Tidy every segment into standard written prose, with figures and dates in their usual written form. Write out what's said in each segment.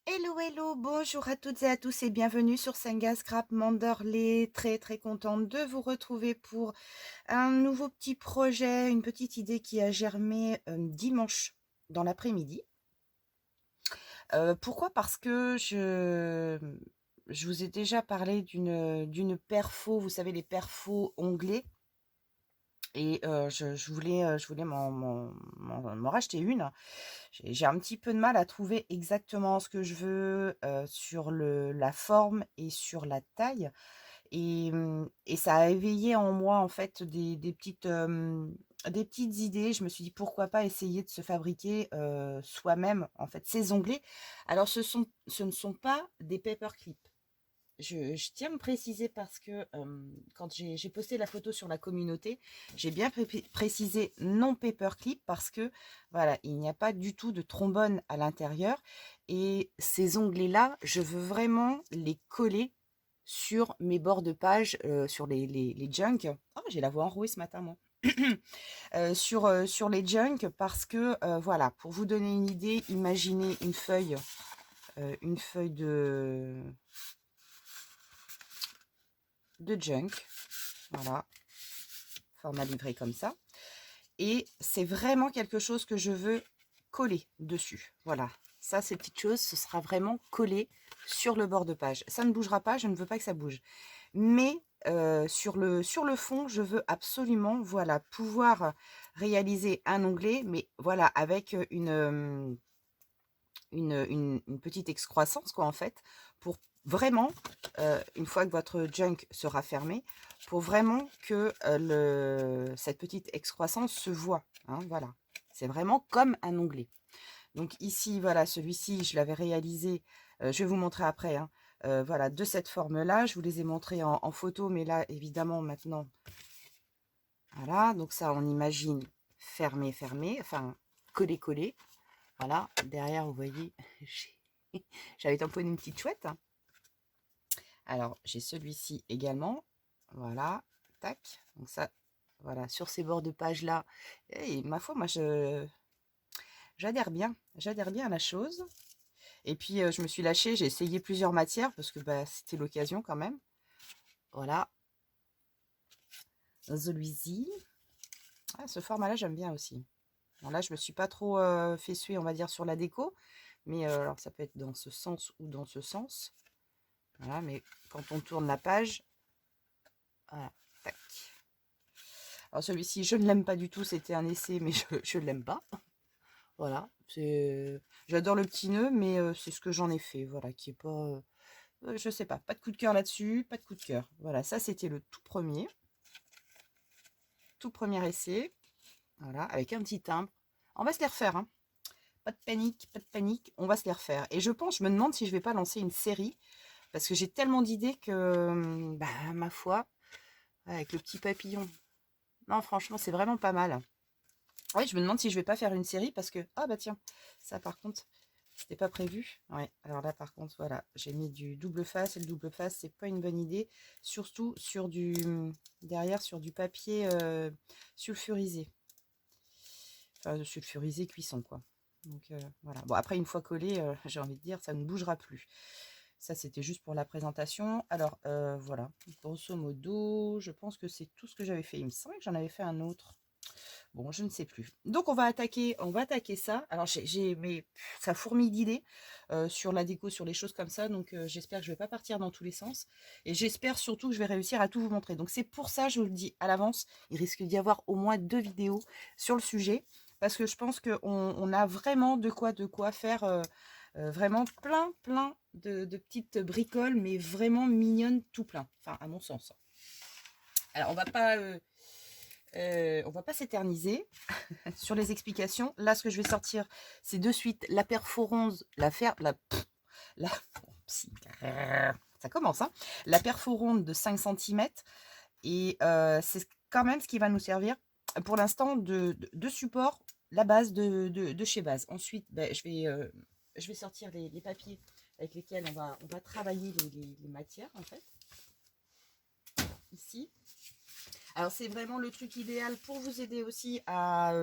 Hello, hello, bonjour à toutes et à tous et bienvenue sur Senga Scrap Manderley. Très très contente de vous retrouver pour un nouveau petit projet, une petite idée qui a germé dimanche dans l'après-midi. Pourquoi? Parce que je vous ai déjà parlé d'une perfo, vous savez, les perfos onglets. Et je voulais m'en racheter une. J'ai un petit peu de mal à trouver exactement ce que je veux, sur la forme et sur la taille. Et ça a éveillé en moi, en fait, des petites idées. Je me suis dit: «Pourquoi pas essayer de se fabriquer, soi-même, en fait, ces onglets?» Alors ce ne sont pas des paperclips. Je tiens à me préciser parce que quand j'ai posté la photo sur la communauté, j'ai bien précisé non paperclip parce que voilà, il n'y a pas du tout de trombone à l'intérieur. Et ces onglets-là, je veux vraiment les coller sur mes bords de page, sur les junk. Oh, j'ai la voix enrouée ce matin, moi. Sur les junk parce que voilà, pour vous donner une idée, imaginez une feuille de junk. Voilà, format livré comme ça. Et c'est vraiment quelque chose que je veux coller dessus. Voilà, ça, ces petites choses, ce sera vraiment collé sur le bord de page. Ça ne bougera pas, je ne veux pas que ça bouge. Mais sur le fond, je veux absolument, voilà, pouvoir réaliser un onglet, mais voilà, avec une petite excroissance, quoi, en fait, pour vraiment, une fois que votre junk sera fermé, pour vraiment que cette petite excroissance se voit, hein, voilà. C'est vraiment comme un onglet. Donc ici, voilà, celui-ci, je l'avais réalisé, je vais vous montrer après, hein, voilà, de cette forme-là. Je vous les ai montrés en photo, mais là, évidemment, maintenant, voilà. Donc ça, on imagine fermé, fermé, enfin, collé, collé. Voilà, derrière, vous voyez, j'avais tamponné une petite chouette. Alors, j'ai celui-ci également. Voilà, tac. Donc ça, voilà, sur ces bords de page-là. Et ma foi, moi, j'adhère bien à la chose. Et puis, je me suis lâchée, j'ai essayé plusieurs matières parce que bah, c'était l'occasion quand même. Voilà, celui-ci. Ah, ce format-là, j'aime bien aussi. Bon, là, je me suis pas trop fait suer, on va dire, sur la déco. Mais alors, ça peut être dans ce sens ou dans ce sens. Voilà, mais quand on tourne la page, voilà, tac. Alors celui-ci, je ne l'aime pas du tout, c'était un essai, mais je ne l'aime pas. Voilà, j'adore le petit nœud, mais c'est ce que j'en ai fait, voilà, qui est pas, je sais pas de coup de cœur là-dessus, pas de coup de cœur. Voilà, ça c'était le tout premier essai, voilà, avec un petit timbre. On va se les refaire, hein. Pas de panique, on va se les refaire. Et je me demande si je vais pas lancer une série, parce que j'ai tellement d'idées que, bah, ma foi, avec le petit papillon. Non, franchement, c'est vraiment pas mal. Oui, je me demande si je vais pas faire une série parce que ah bah tiens, ça par contre, c'était pas prévu. Ouais, alors là par contre, voilà, j'ai mis du double face et le double face, c'est pas une bonne idée, surtout sur derrière sur du papier sulfurisé. Enfin, sulfurisé cuisson quoi. Donc voilà. Bon après une fois collé, j'ai envie de dire, ça ne bougera plus. Ça c'était juste pour la présentation. Alors voilà, grosso modo, je pense que c'est tout ce que j'avais fait. Il me semble que j'en avais fait un autre. Bon, je ne sais plus. Donc on va attaquer ça. Alors mais ça fourmille d'idées sur la déco, sur les choses comme ça. Donc j'espère que je ne vais pas partir dans tous les sens. Et j'espère surtout que je vais réussir à tout vous montrer. Donc c'est pour ça, je vous le dis à l'avance, il risque d'y avoir au moins 2 vidéos sur le sujet. Parce que je pense qu'on a vraiment de quoi faire vraiment plein de petites bricoles, mais vraiment mignonnes tout plein. Enfin, à mon sens. Alors on va pas s'éterniser sur les explications. Là, ce que je vais sortir, c'est de suite la perforose, la, ça commence, hein, la perforonde de 5 cm. Et c'est quand même ce qui va nous servir pour l'instant de support, la base de chez base. Ensuite, ben, je vais sortir les papiers avec lesquels on va travailler les matières, en fait, ici. Alors, c'est vraiment le truc idéal pour vous aider aussi à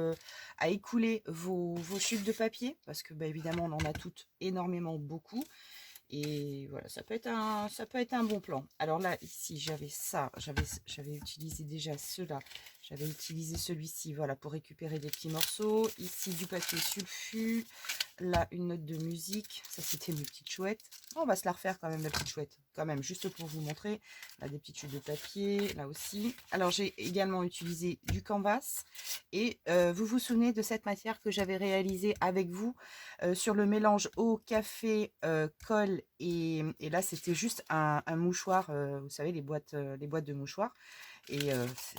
écouler vos chutes de papier, parce que, bah, évidemment, on en a toutes énormément, beaucoup. Et voilà, ça peut être un bon plan. Alors là, ici, j'avais ça, j'avais utilisé déjà ceux-là. J'avais utilisé celui-ci, voilà, pour récupérer des petits morceaux. Ici, du papier sulfu. Là, une note de musique. Ça, c'était mes petites chouettes. Oh, on va se la refaire quand même, la petite chouette. Quand même, juste pour vous montrer. Là, des petites chutes de papier, là aussi. Alors, j'ai également utilisé du canvas. Et vous vous souvenez de cette matière que j'avais réalisée avec vous sur le mélange eau, café, colle. Et là, c'était juste un mouchoir. Vous savez, les boîtes de mouchoirs. Et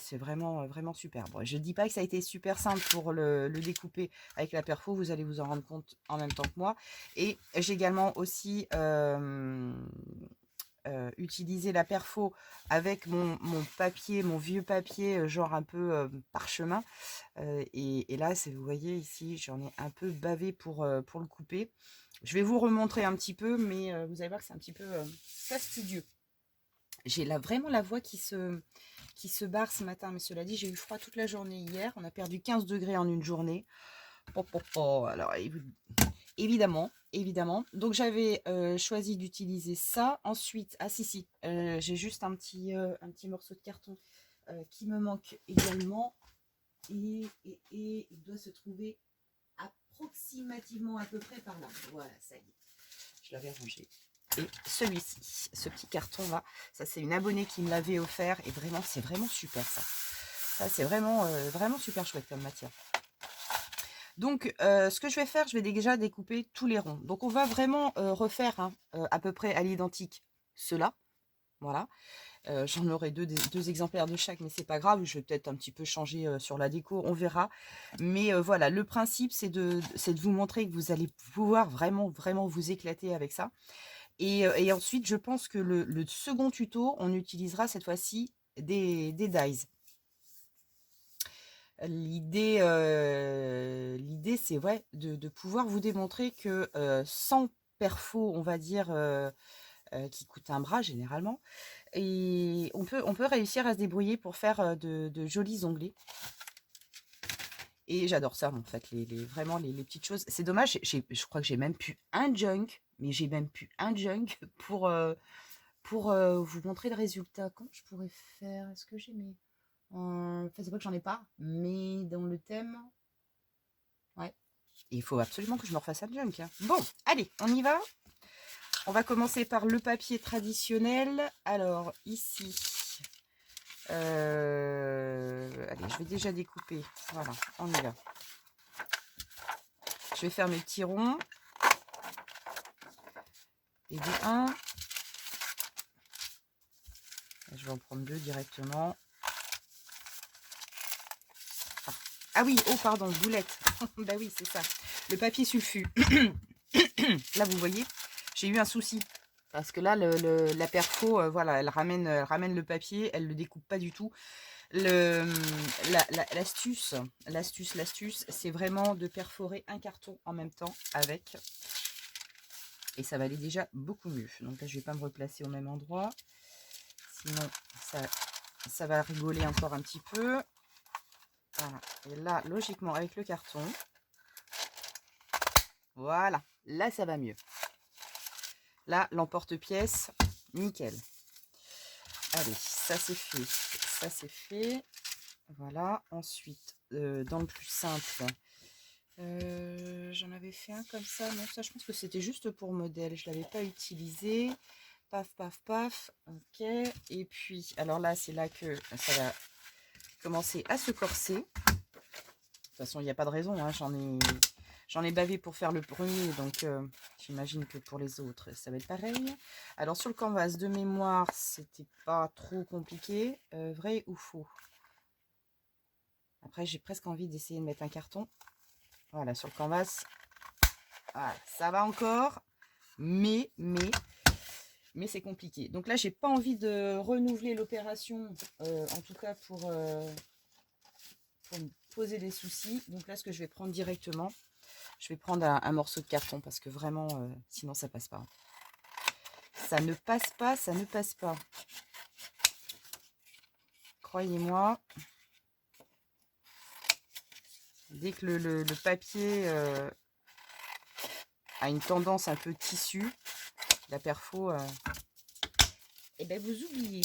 c'est vraiment, vraiment super. Bon, je ne dis pas que ça a été super simple pour le découper avec la perfo, vous allez vous en rendre compte en même temps que moi. Et j'ai également aussi utilisé la perfo avec mon papier, mon vieux papier, genre un peu parchemin. Et là, vous voyez ici, j'en ai un peu bavé pour le couper. Je vais vous remontrer un petit peu, mais vous allez voir que c'est un petit peu fastidieux. J'ai vraiment la voix qui se barre ce matin, mais cela dit, j'ai eu froid toute la journée hier. On a perdu 15 degrés en une journée. Alors, évidemment, évidemment. Donc, j'avais choisi d'utiliser ça. Ensuite, ah si, j'ai juste un petit morceau de carton qui me manque également. Et il doit se trouver approximativement à peu près par là. Voilà, ça y est. Je l'avais rangé. Et celui-ci, ce petit carton là, ça c'est une abonnée qui me l'avait offert et vraiment c'est vraiment super ça. Ça c'est vraiment vraiment super chouette comme matière. Donc ce que je vais faire, je vais déjà découper tous les ronds. Donc on va vraiment refaire hein, à peu près à l'identique ceux-là. Voilà. J'en aurai deux exemplaires de chaque, mais c'est pas grave. Je vais peut-être un petit peu changer sur la déco, on verra. Mais voilà, le principe c'est de vous montrer que vous allez pouvoir vraiment vraiment vous éclater avec ça. Et ensuite, je pense que le second tuto, on utilisera cette fois-ci des dies. L'idée, c'est ouais, de pouvoir vous démontrer que sans perfo, on va dire, qui coûte un bras généralement, et on peut réussir à se débrouiller pour faire de jolis onglets. Et j'adore ça, en fait, vraiment les petites choses. C'est dommage, je crois que j'ai même plus un junk, mais j'ai même plus un junk pour vous montrer le résultat. Comment je pourrais faire? Est-ce que j'ai mes... Enfin, c'est pas que j'en ai pas, mais dans le thème... Ouais. Et il faut absolument que je me refasse un junk. Hein. Bon, allez, on y va. On va commencer par le papier traditionnel. Alors, ici... allez, je vais déjà découper. Voilà, on y va. Je vais faire mes petits ronds. Et de 1. Je vais en prendre 2 directement. Ah oui, oh pardon, boulette. Bah oui, c'est ça. Le papier sulfu. Là, vous voyez, j'ai eu un souci. Parce que là, la perfo, voilà, elle ramène le papier, elle ne le découpe pas du tout. L'astuce, c'est vraiment de perforer un carton en même temps avec. Et ça va aller déjà beaucoup mieux. Donc là, je ne vais pas me replacer au même endroit. Sinon, ça va rigoler encore un petit peu. Voilà. Et là, logiquement, avec le carton, voilà, là, ça va mieux. Là, l'emporte-pièce, nickel. Allez, ça c'est fait. Ça c'est fait. Voilà. Ensuite, dans le plus simple, j'en avais fait un comme ça. Non, ça, je pense que c'était juste pour modèle. Je ne l'avais pas utilisé. Paf, paf, paf. Ok. Et puis, alors là, c'est là que ça va commencer à se corser. De toute façon, il n'y a pas de raison. Hein, j'en ai bavé pour faire le premier, donc j'imagine que pour les autres, ça va être pareil. Alors, sur le canvas de mémoire, c'était pas trop compliqué. Vrai ou faux? Après, j'ai presque envie d'essayer de mettre un carton. Voilà, sur le canvas. Voilà, ça va encore. Mais c'est compliqué. Donc là, j'ai pas envie de renouveler l'opération, en tout cas pour me poser des soucis. Donc là, ce que je vais prendre directement, je vais prendre un morceau de carton parce que vraiment, sinon ça passe pas. Ça ne passe pas, ça ne passe pas. croyez-moi, dès que le papier a une tendance un peu tissu, la perfo, et ben vous oubliez.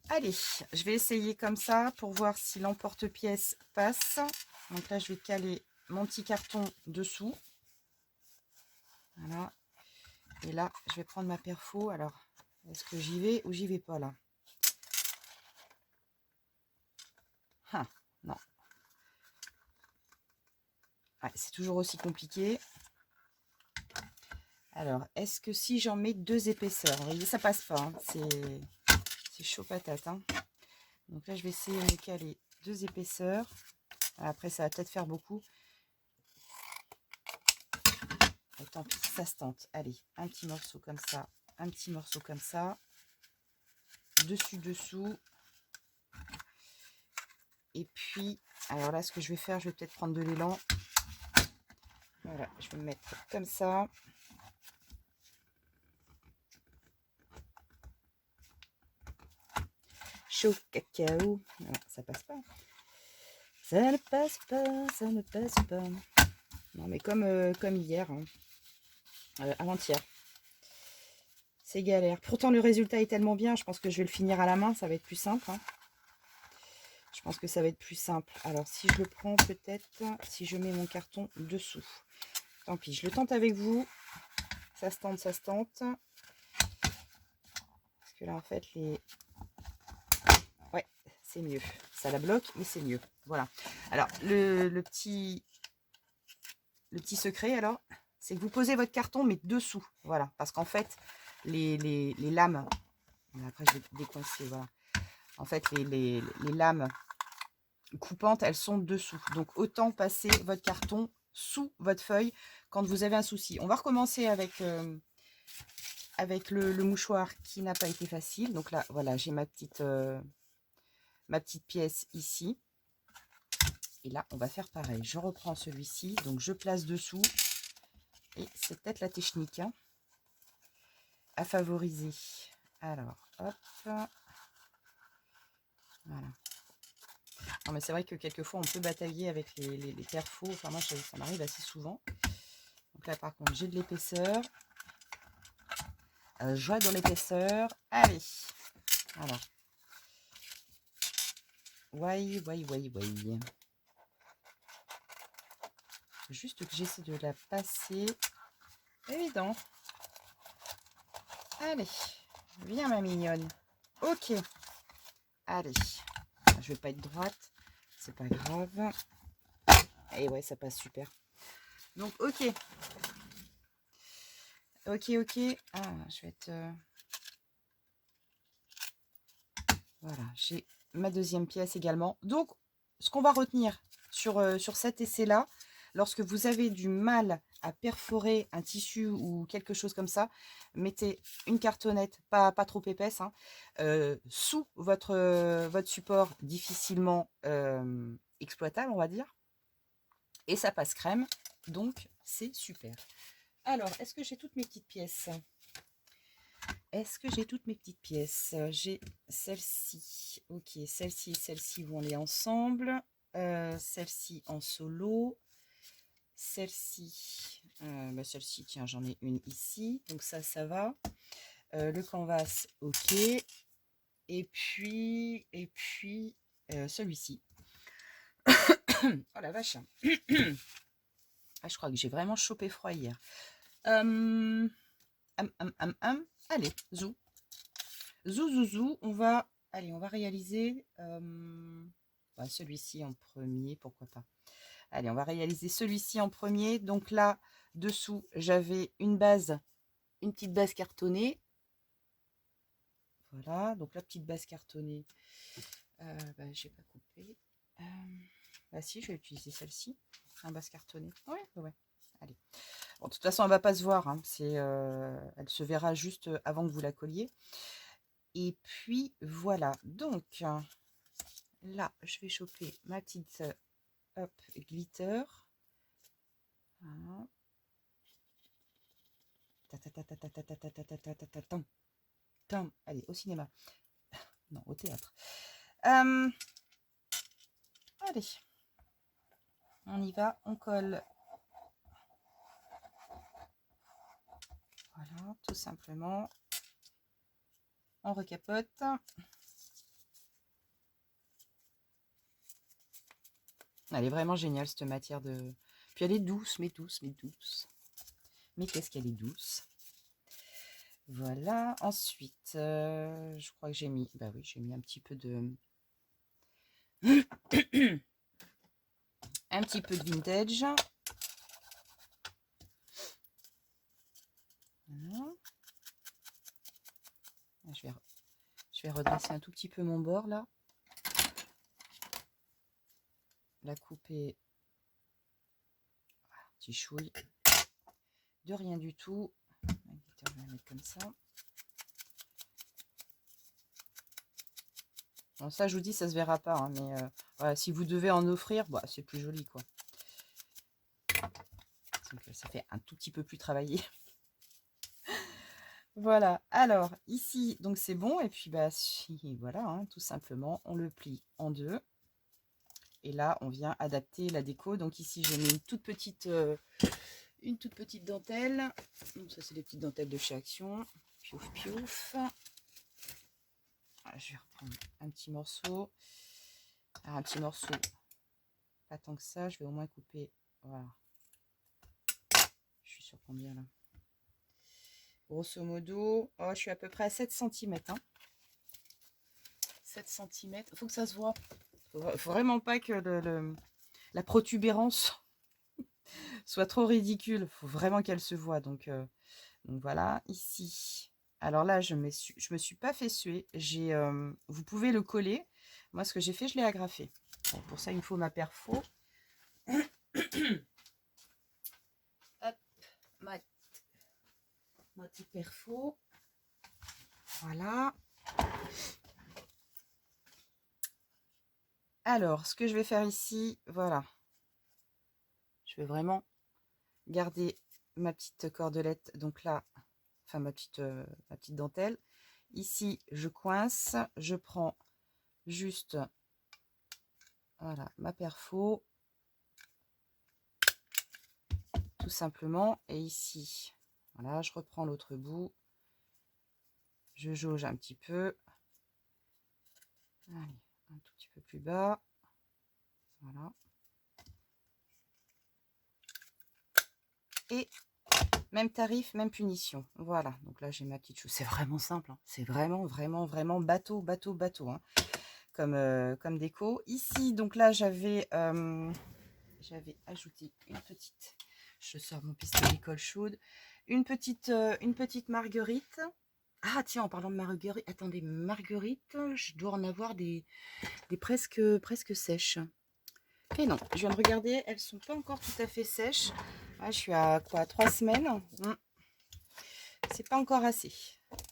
Allez, je vais essayer comme ça pour voir si l'emporte-pièce passe. Donc là, je vais caler mon petit carton dessous. Voilà. Et là, je vais prendre ma perfo. Alors, est-ce que j'y vais ou j'y vais pas là? Ah, non. Ouais, c'est toujours aussi compliqué. Alors, est-ce que si j'en mets 2 épaisseurs, vous voyez, ça passe pas. Hein, c'est chaud patate. Hein. Donc là, je vais essayer de caler 2 épaisseurs. Après, ça va peut-être faire beaucoup. Et tant pis, ça se tente. Allez, un petit morceau comme ça, un petit morceau comme ça. Dessus, dessous. Et puis, alors là, ce que je vais faire, je vais peut-être prendre de l'élan. Voilà, je vais me mettre comme ça. Chaud cacao. Non, ça passe pas. Ça ne passe pas, ça ne passe pas. Non, mais comme hier, hein. Avant-hier. C'est galère. Pourtant, le résultat est tellement bien. Je pense que je vais le finir à la main. Ça va être plus simple. Hein. Je pense que ça va être plus simple. Alors, si je le prends, peut-être, si je mets mon carton dessous. Tant pis, je le tente avec vous. Ça se tente, ça se tente. Parce que là, en fait, les... Ouais, c'est mieux. Ça la bloque, mais c'est mieux. Voilà. Alors, le petit secret, alors, c'est que vous posez votre carton, mais dessous. Voilà. Parce qu'en fait, les lames... Après, je vais décoincer, voilà. En fait, les lames coupantes, elles sont dessous. Donc, autant passer votre carton sous votre feuille quand vous avez un souci. On va recommencer avec le mouchoir qui n'a pas été facile. Donc là, voilà, j'ai ma petite pièce ici. Et là, on va faire pareil. Je reprends celui-ci. Donc, je place dessous. Et c'est peut-être la technique hein, à favoriser. Alors, hop. Voilà. Non, mais c'est vrai que quelquefois, on peut batailler avec les perfos. Enfin, moi, ça m'arrive assez souvent. Donc là, par contre, j'ai de l'épaisseur. Je vais dans l'épaisseur. Allez. Alors. Ouais. Juste que j'essaie de la passer. Évident. Allez. Viens, ma mignonne. Ok. Allez. Je vais pas être droite. C'est pas grave. Et ouais, ça passe super. Donc, ok. Ok. Ah, je vais être... Voilà, j'ai ma deuxième pièce également. Donc, ce qu'on va retenir sur cet essai-là, lorsque vous avez du mal à perforer un tissu ou quelque chose comme ça, mettez une cartonnette, pas trop épaisse, hein, sous votre support difficilement exploitable, on va dire. Et ça passe crème, donc c'est super. Alors, est-ce que j'ai toutes mes petites pièces ? Est-ce que j'ai toutes mes petites pièces? J'ai celle-ci. Ok, celle-ci et celle-ci vont aller ensemble. Celle-ci en solo. Celle-ci, celle-ci, tiens, j'en ai une ici. Donc ça va. Le canvas, ok. Et puis celui-ci. Oh la vache. Ah, je crois que j'ai vraiment chopé froid hier. Allez, zou. Zou, on va réaliser celui-ci en premier, pourquoi pas. Allez, on va réaliser celui-ci en premier. Donc là, dessous, j'avais une petite base cartonnée. Voilà, donc la petite base cartonnée, je n'ai pas coupé. Si, je vais utiliser celle-ci, un base cartonné. Ouais. Allez. Bon, de toute façon, elle ne va pas se voir. Hein. Elle se verra juste avant que vous la colliez. Et puis, voilà. Donc, là, je vais choper ma petite glitter. Voilà. putain. Allez, au cinéma. Non, au théâtre. Allez. On y va, on colle. Voilà, tout simplement. On recapote. Elle est vraiment géniale, cette matière de... Puis elle est douce, mais douce, mais douce. Mais qu'est-ce qu'elle est douce. Voilà. Ensuite, je crois que j'ai mis... Bah oui, j'ai mis un petit peu de... un petit peu de vintage. Voilà. Je vais redresser un tout petit peu mon bord, là. La couper... Voilà, petit chouille. De rien du tout. Je vais la mettre comme ça. Bon, ça, je vous dis, ça se verra pas, hein, mais voilà, si vous devez en offrir, bah, c'est plus joli, quoi. Donc, ça fait un tout petit peu plus travaillé. Voilà, alors, ici, donc c'est bon, et puis, bah, voilà, hein, tout simplement, on le plie en deux. Et là, on vient adapter la déco. Donc ici, j'ai mis une toute petite dentelle. Donc ça, c'est des petites dentelles de chez Action. Piouf, piouf. Je vais reprendre un petit morceau. Alors, un petit morceau, pas tant que ça. Je vais au moins couper. Voilà. Je suis sur combien là? Grosso modo, oh, je suis à peu près à 7 cm. Hein. 7 cm. Il faut que ça se voit. Faut vraiment pas que la protubérance soit trop ridicule. Il faut vraiment qu'elle se voit. Donc voilà, ici. Alors là, je me suis pas fait suer. Vous pouvez le coller. Moi, ce que j'ai fait, je l'ai agrafé. Bon, pour ça, il me faut ma perfo. Hop, ma petite perfo. Voilà. Alors, ce que je vais faire ici, voilà. Je vais vraiment garder ma petite cordelette. Donc là, enfin ma petite dentelle. Ici, je coince. Je prends juste, voilà, ma perfo. Tout simplement. Et ici, voilà, je reprends l'autre bout. Je jauge un petit peu. Allez, un tout petit peu plus bas. Voilà. Et même tarif, même punition. Voilà. Donc là, j'ai ma petite chose. C'est vraiment simple. Hein. C'est vraiment, vraiment, vraiment bateau, bateau, bateau. Hein. Comme déco. Ici, donc là, j'avais ajouté une petite... Je sors mon pistolet colle chaude. Une petite marguerite. Ah tiens, en parlant de marguerite, attendez, marguerite, je dois en avoir des presque sèches. Et non, je viens de regarder, elles sont pas encore tout à fait sèches. Ah, je suis à quoi, 3 semaines. C'est pas encore assez.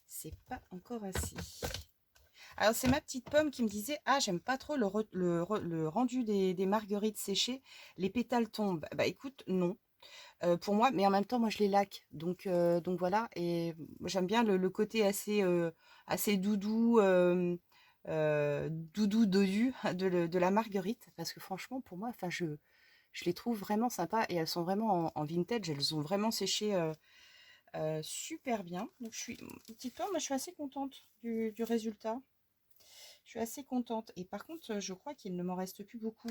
C'est pas encore assez. Alors c'est ma petite pomme qui me disait, ah j'aime pas trop le rendu des marguerites séchées, les pétales tombent. Bah écoute, non. Pour moi, mais en même temps, moi je les laque. Donc voilà, et j'aime bien le côté assez doudou, doudou dodu de la marguerite. Parce que franchement, pour moi, enfin, je les trouve vraiment sympas. Et elles sont vraiment en vintage. Elles ont vraiment séché super bien. Donc petite pomme, moi je suis assez contente du résultat. Je suis assez contente. Et par contre, je crois qu'il ne m'en reste plus beaucoup.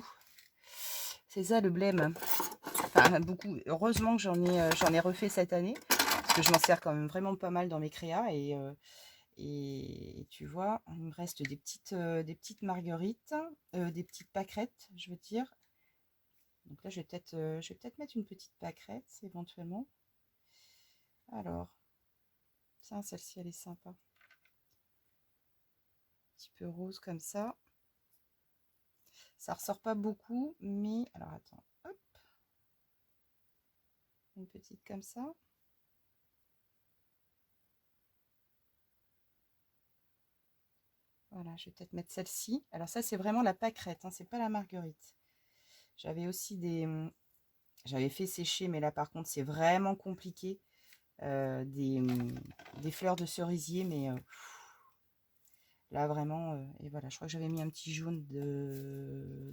C'est ça le blême. Enfin, beaucoup. Heureusement que j'en ai refait cette année. Parce que je m'en sers quand même vraiment pas mal dans mes créas. Et tu vois, il me reste des petites marguerites. Des petites pâquerettes, je veux dire. Donc là, je vais peut-être mettre une petite pâquerette, éventuellement. Alors, tiens, celle-ci, elle est sympa. Un petit peu rose comme ça. Ça ressort pas beaucoup, mais... Alors, attends. Hop. Une petite comme ça. Voilà, je vais peut-être mettre celle-ci. Alors ça, c'est vraiment la pâquerette, hein, c'est pas la marguerite. J'avais aussi j'avais fait sécher, mais là, par contre, c'est vraiment compliqué. Des fleurs de cerisier, mais Là, vraiment, et voilà, je crois que j'avais mis un petit jaune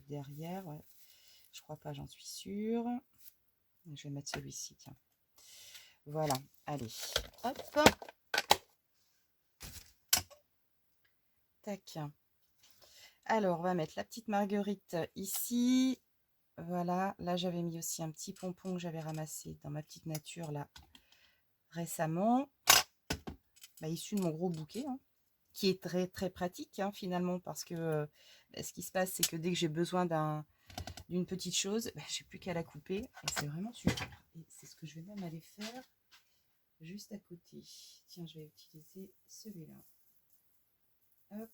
derrière. Ouais. Je crois pas, j'en suis sûre. Je vais mettre celui-ci, tiens. Voilà, allez, hop. Tac. Alors, on va mettre la petite marguerite ici. Voilà, là, j'avais mis aussi un petit pompon que j'avais ramassé dans ma petite nature, là, récemment. Bah, issu de mon gros bouquet, hein, qui est très, très pratique, hein, finalement, parce que ce qui se passe, c'est que dès que j'ai besoin d'une petite chose, bah, j'ai plus qu'à la couper. Et c'est vraiment super. Et c'est ce que je vais même aller faire juste à côté. Tiens, je vais utiliser celui-là. Hop.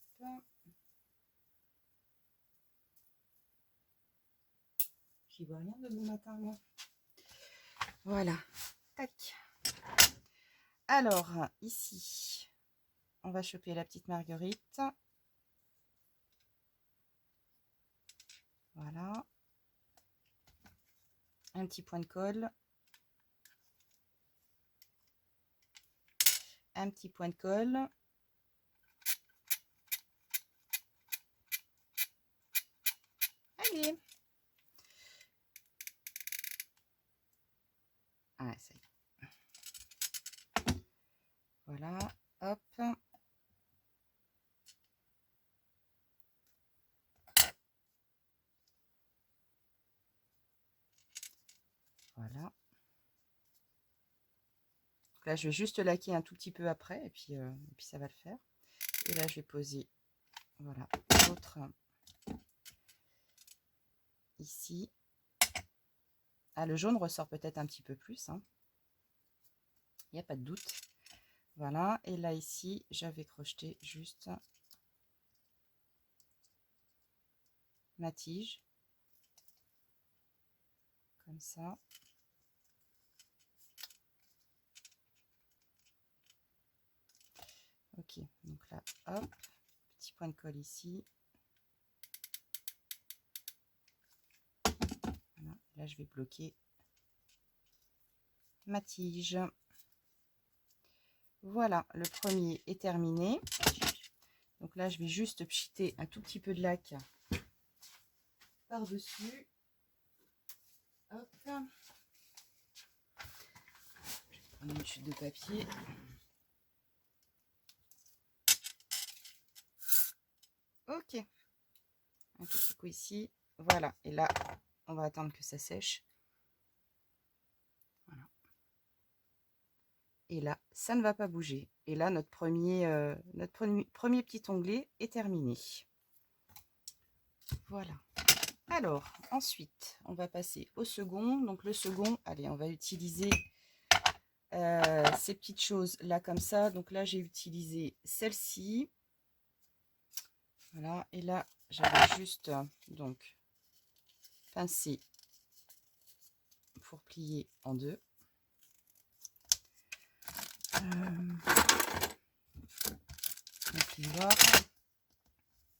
J'y vois rien de bon matin, moi. Voilà. Tac. Alors, ici, on va choper la petite marguerite. Voilà. Un petit point de colle. Un petit point de colle. Allez. Ah, ça y est. Voilà. Hop. Voilà. Donc là, je vais juste laquer un tout petit peu après et puis ça va le faire. Et là, je vais poser, voilà, l'autre ici. Ah, le jaune ressort peut-être un petit peu plus, hein. Il n'y a pas de doute. Voilà. Et là, ici, j'avais crocheté juste ma tige. Comme ça. Ok. Donc là, hop. Petit point de colle ici. Voilà. Là, je vais bloquer ma tige. Voilà, le premier est terminé. Donc là, je vais juste pchiter un tout petit peu de laque par-dessus. Hop. Je vais prendre une chute de papier. Ok. Un tout petit coup ici. Voilà. Et là, on va attendre que ça sèche. Voilà. Et là, ça ne va pas bouger. Et là, notre premier petit onglet est terminé. Voilà. Alors, ensuite, on va passer au second. Donc le second, allez, on va utiliser ces petites choses là comme ça. Donc là, j'ai utilisé celle-ci. Voilà. Et là, j'avais juste donc pincé pour plier en deux.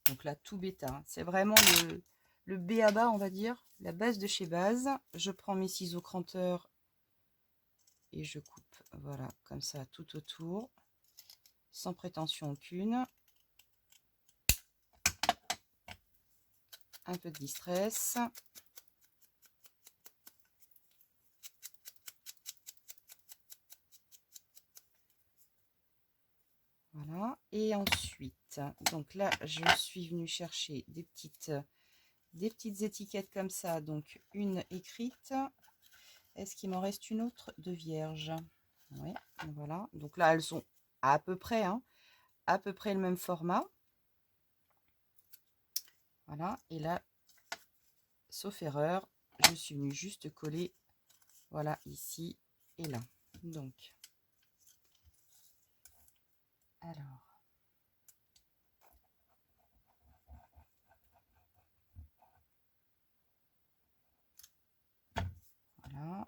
Donc là, tout bêta, hein. C'est vraiment le B à bas, on va dire, la base de chez base. Je prends mes ciseaux cranteurs et je coupe, voilà, comme ça, tout autour, sans prétention aucune. Un peu de distress. Voilà. Et ensuite, donc là, je suis venue chercher des petites étiquettes comme ça. Donc, une écrite. Est-ce qu'il m'en reste une autre de vierge? Oui, voilà. Donc là, elles sont à peu près, hein, à peu près le même format. Voilà. Et là, sauf erreur, je suis venue juste coller, voilà, ici et là. Donc, alors, voilà.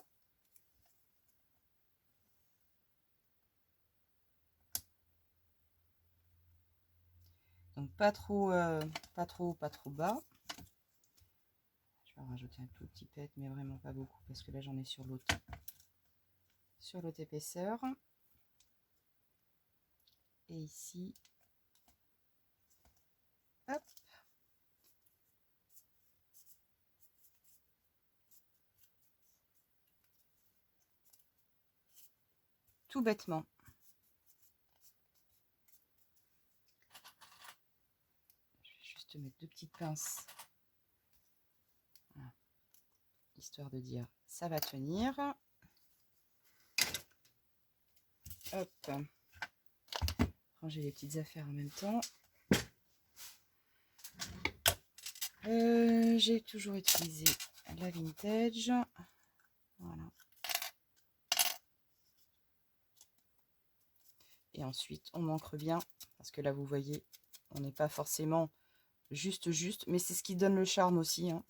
Donc pas trop, pas trop bas. Je vais en rajouter un tout petit peu, mais vraiment pas beaucoup parce que là j'en ai sur l'autre épaisseur. Et ici, Hop. Tout bêtement. Je vais juste mettre 2 petites pinces. Voilà. Histoire de dire ça va tenir. Hop. Ranger les petites affaires en même temps. J'ai toujours utilisé la vintage. Voilà. Et ensuite, on ancre bien. Parce que là, vous voyez, on n'est pas forcément juste. Mais c'est ce qui donne le charme aussi. Hein.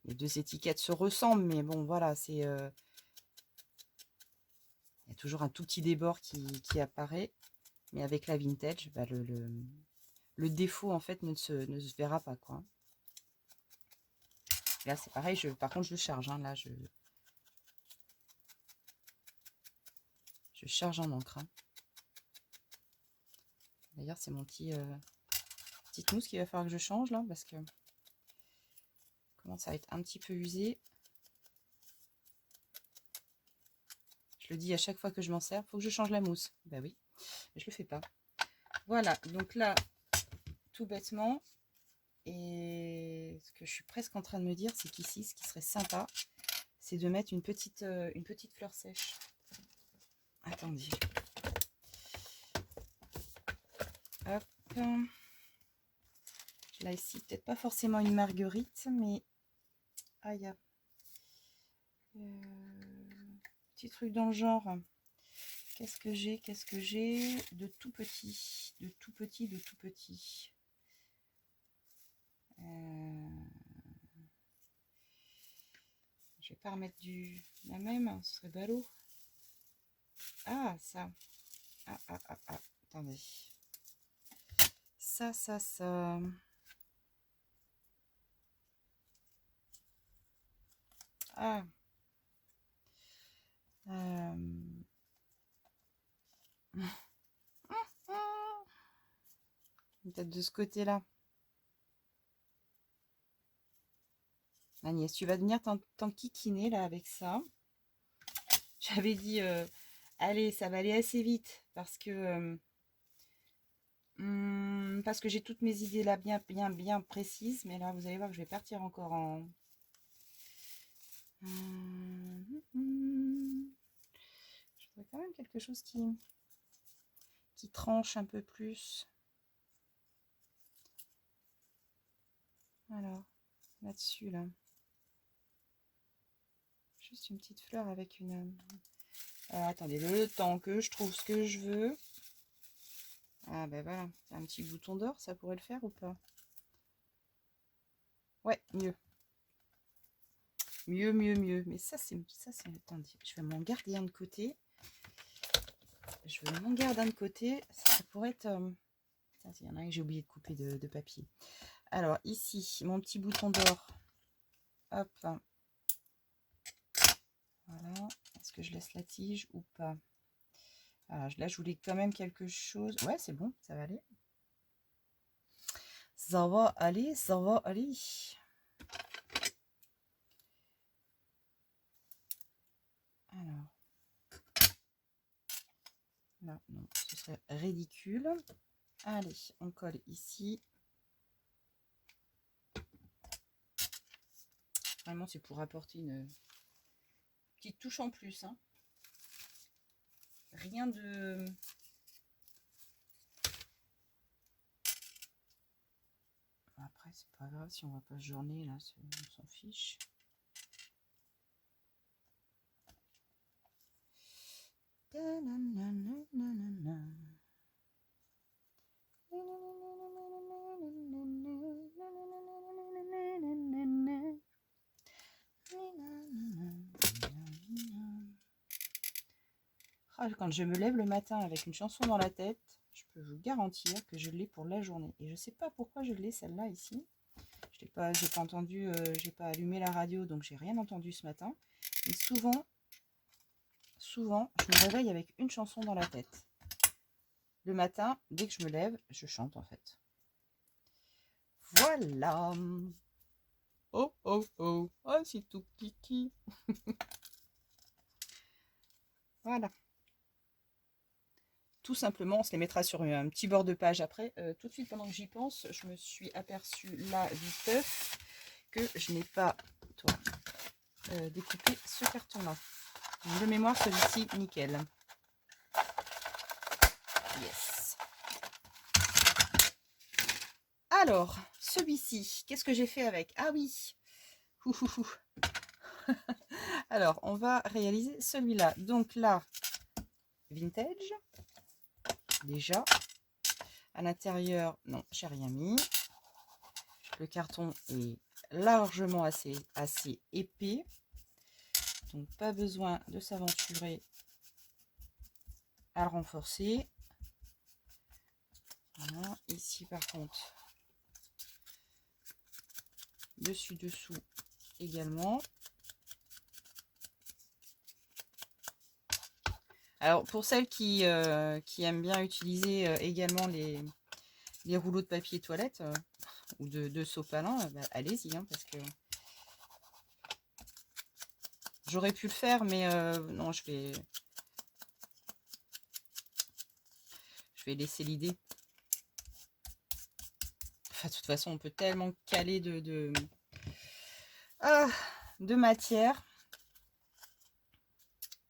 Les 2 étiquettes se ressemblent. Mais bon, voilà, c'est... Il y a toujours un tout petit débord qui apparaît. Mais avec la vintage, bah, le défaut, en fait, ne se verra pas, quoi. Là, c'est pareil. Par contre, je le charge. Hein. Là, je charge en encre. Hein. D'ailleurs, c'est mon petite mousse qu'il va falloir que je change, là, parce que commence à être un petit peu usé. Je le dis à chaque fois que je m'en sers, il faut que je change la mousse. Bah oui, mais je le fais pas. Voilà, donc là, tout bêtement, et ce que je suis presque en train de me dire, c'est qu'ici, ce qui serait sympa, c'est de mettre une petite fleur sèche. Attendez. Hop. Là, ici, peut-être pas forcément une marguerite, mais... Ah, il y a... petit truc dans le genre. Qu'est-ce que j'ai de tout petit, de tout petit. Je vais pas remettre la même, ce serait ballot. Ah, ça. Ah, attendez. Ça. Ah. Peut-être de ce côté-là. Agnès, tu vas venir t'enquiquiner là avec ça. J'avais dit, allez, ça va aller assez vite parce que j'ai toutes mes idées là bien précises. Mais là, vous allez voir que je vais partir encore en... Je voudrais quand même quelque chose qui tranche un peu plus. Alors, là-dessus, là. Juste une petite fleur avec une... attendez, le temps que je trouve ce que je veux. Ah ben voilà, un petit bouton d'or, ça pourrait le faire ou pas? Ouais, mieux. Mieux. Mais ça, c'est... Attendez, je vais m'en garder un de côté. Ça pourrait être... il y en a un que j'ai oublié de couper de papier. Alors, ici, mon petit bouton d'or. Hop. Voilà. Est-ce que je laisse la tige ou pas? Alors, là, je voulais quand même quelque chose. Ouais, c'est bon, ça va aller. Ça va aller. Alors. Là, non, ce serait ridicule. Allez, on colle ici. Vraiment, c'est pour apporter une petite touche en plus. Hein. Rien de... Après, c'est pas grave si on va pas se journer, là, on s'en fiche. Quand je me lève le matin avec une chanson dans la tête, je peux vous garantir que je l'ai pour la journée. Et je sais pas pourquoi je l'ai celle-là ici. J'ai pas entendu, j'ai pas allumé la radio, donc j'ai rien entendu ce matin. Mais souvent, je me réveille avec une chanson dans la tête. le matin, dès que je me lève, je chante en fait. Voilà. Oh, oh, oh. Oh, c'est tout kiki. Voilà. Tout simplement, on se les mettra sur un petit bord de page après. Tout de suite, pendant que j'y pense, je me suis aperçue là du teuf que je n'ai pas découpé ce carton-là. De mémoire, celui-ci, nickel. Yes. Alors, celui-ci, qu'est-ce que j'ai fait avec? Ah oui. Alors, on va réaliser celui-là. Donc là, vintage. Déjà. À l'intérieur, non, j'ai rien mis. Le carton est largement assez épais. Donc, pas besoin de s'aventurer à le renforcer. Voilà. Ici, par contre, dessus-dessous également. Alors, pour celles qui aiment bien utiliser également les rouleaux de papier toilette ou de sopalin, bah, allez-y, hein, parce que j'aurais pu le faire, mais non, je vais laisser l'idée. Enfin, de toute façon, on peut tellement caler de matière.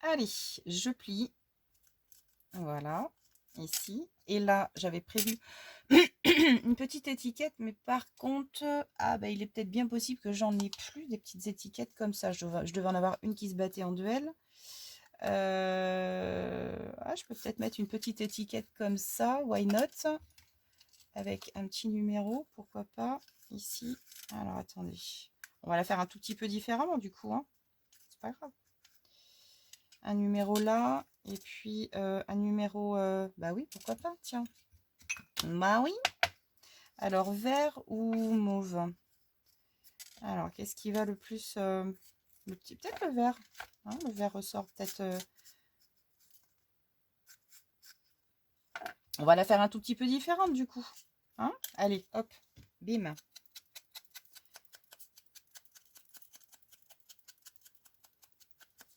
Allez, je plie. Voilà, ici. Et là, j'avais prévu une petite étiquette, mais par contre, il est peut-être bien possible que j'en ai plus des petites étiquettes comme ça. Je devais en avoir une qui se battait en duel. Je peux peut-être mettre une petite étiquette comme ça, why not? Avec un petit numéro, pourquoi pas, ici. Alors, attendez. On va la faire un tout petit peu différemment, du coup, hein. C'est pas grave. Un numéro là, et puis un numéro... bah oui, pourquoi pas, tiens. Bah oui. Alors, vert ou mauve? Alors, qu'est-ce qui va le plus... peut-être le vert. Hein, le vert ressort peut-être... On va la faire un tout petit peu différente, du coup. Hein? Allez, hop, bim.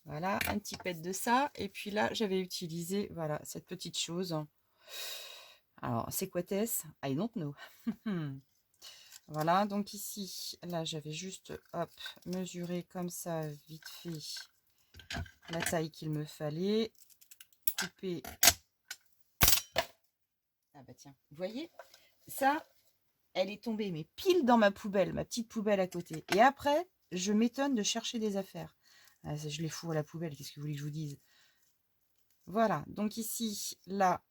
Voilà, un petit pet de ça. Et puis là, j'avais utilisé, voilà, cette petite chose. Alors, c'est quoi est-ce? I don't know. Voilà, donc ici, là, j'avais juste, hop, mesuré comme ça, vite fait, la taille qu'il me fallait. Couper. Ah bah tiens, vous voyez, ça, elle est tombée, mais pile dans ma poubelle, ma petite poubelle à côté. Et après, je m'étonne de chercher des affaires. Ah, je les fous à la poubelle, qu'est-ce que vous voulez que je vous dise? Voilà, donc ici, là,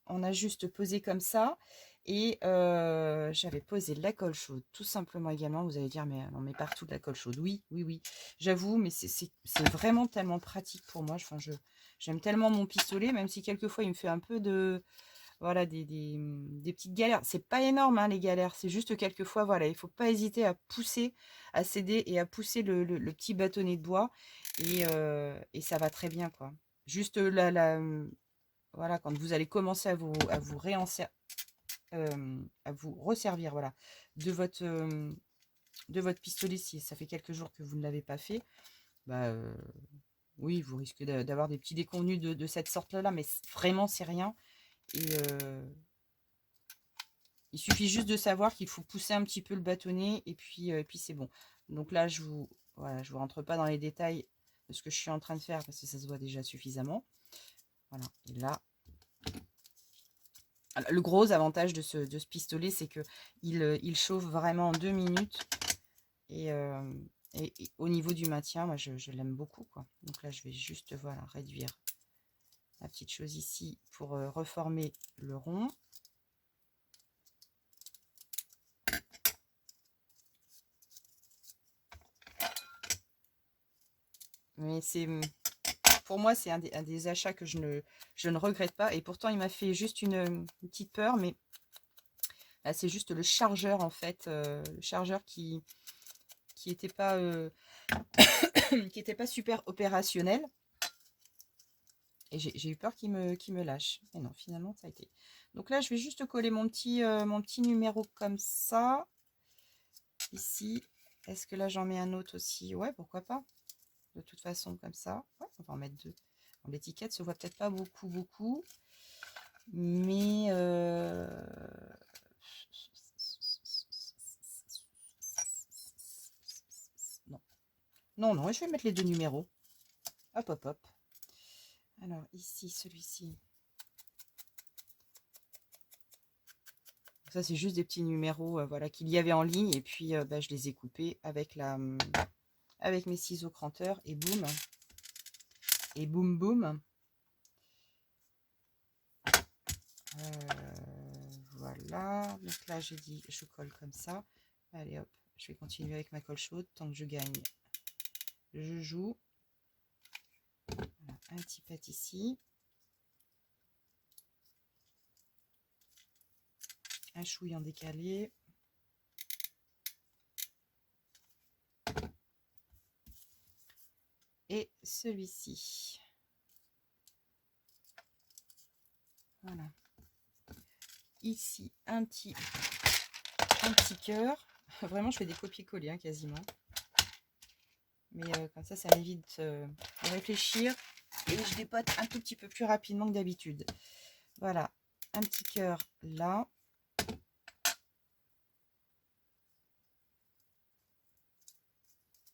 on a juste posé comme ça. Et j'avais posé de la colle chaude, tout simplement également. Vous allez dire, mais on met partout de la colle chaude. Oui, oui, oui, j'avoue, mais c'est vraiment tellement pratique pour moi. Enfin, j'aime tellement mon pistolet, même si quelquefois il me fait un peu de... Voilà, des petites galères. C'est pas énorme, hein, les galères. C'est juste quelquefois, voilà, il faut pas hésiter à pousser, à céder et à pousser le petit bâtonnet de bois. Et ça va très bien, quoi. Juste voilà, quand vous allez commencer à vous resservir, voilà, de votre pistolet, si ça fait quelques jours que vous ne l'avez pas fait, bah oui, vous risquez d'avoir des petits déconvenus de cette sorte-là, mais vraiment, c'est rien. Et il suffit juste de savoir qu'il faut pousser un petit peu le bâtonnet et puis c'est bon. Donc là, voilà, je vous rentre pas dans les détails de ce que je suis en train de faire parce que ça se voit déjà suffisamment. Voilà, et là, le gros avantage de ce pistolet, c'est que il chauffe vraiment en 2 minutes. Et au niveau du maintien, moi, je l'aime beaucoup, quoi. Donc là, je vais juste, voilà, réduire la petite chose ici pour reformer le rond. Mais pour moi, c'est un des achats que je ne regrette pas. Et pourtant, il m'a fait juste une petite peur. Mais là, c'est juste le chargeur, en fait. Le chargeur qui n'était pas, qui était pas super opérationnel. Et j'ai eu peur qu'il me lâche. Mais non, finalement, ça a été. Donc là, je vais juste coller mon petit numéro comme ça. Ici. Est-ce que là, j'en mets un autre aussi? Ouais, pourquoi pas. De toute façon, comme ça. Ouais, on va en mettre deux. Bon, l'étiquette se voit peut-être pas beaucoup. Mais... non. Non, je vais mettre les deux numéros. Hop, hop, hop. Alors, ici, celui-ci. Ça, c'est juste des petits numéros voilà, qu'il y avait en ligne. Et puis, je les ai coupés avec mes ciseaux cranteurs. Et boum. Et boum, boum. Voilà. Donc là, j'ai dit, je colle comme ça. Allez, hop. Je vais continuer avec ma colle chaude. Tant que je gagne, je joue. Voilà, un petit pet ici. Un chouille en décalé. Et celui-ci. Voilà. Ici, un petit cœur. Vraiment, je fais des copier-coller hein, quasiment. Mais comme ça m'évite de réfléchir. Et je dépote un tout petit peu plus rapidement que d'habitude. Voilà, un petit cœur là.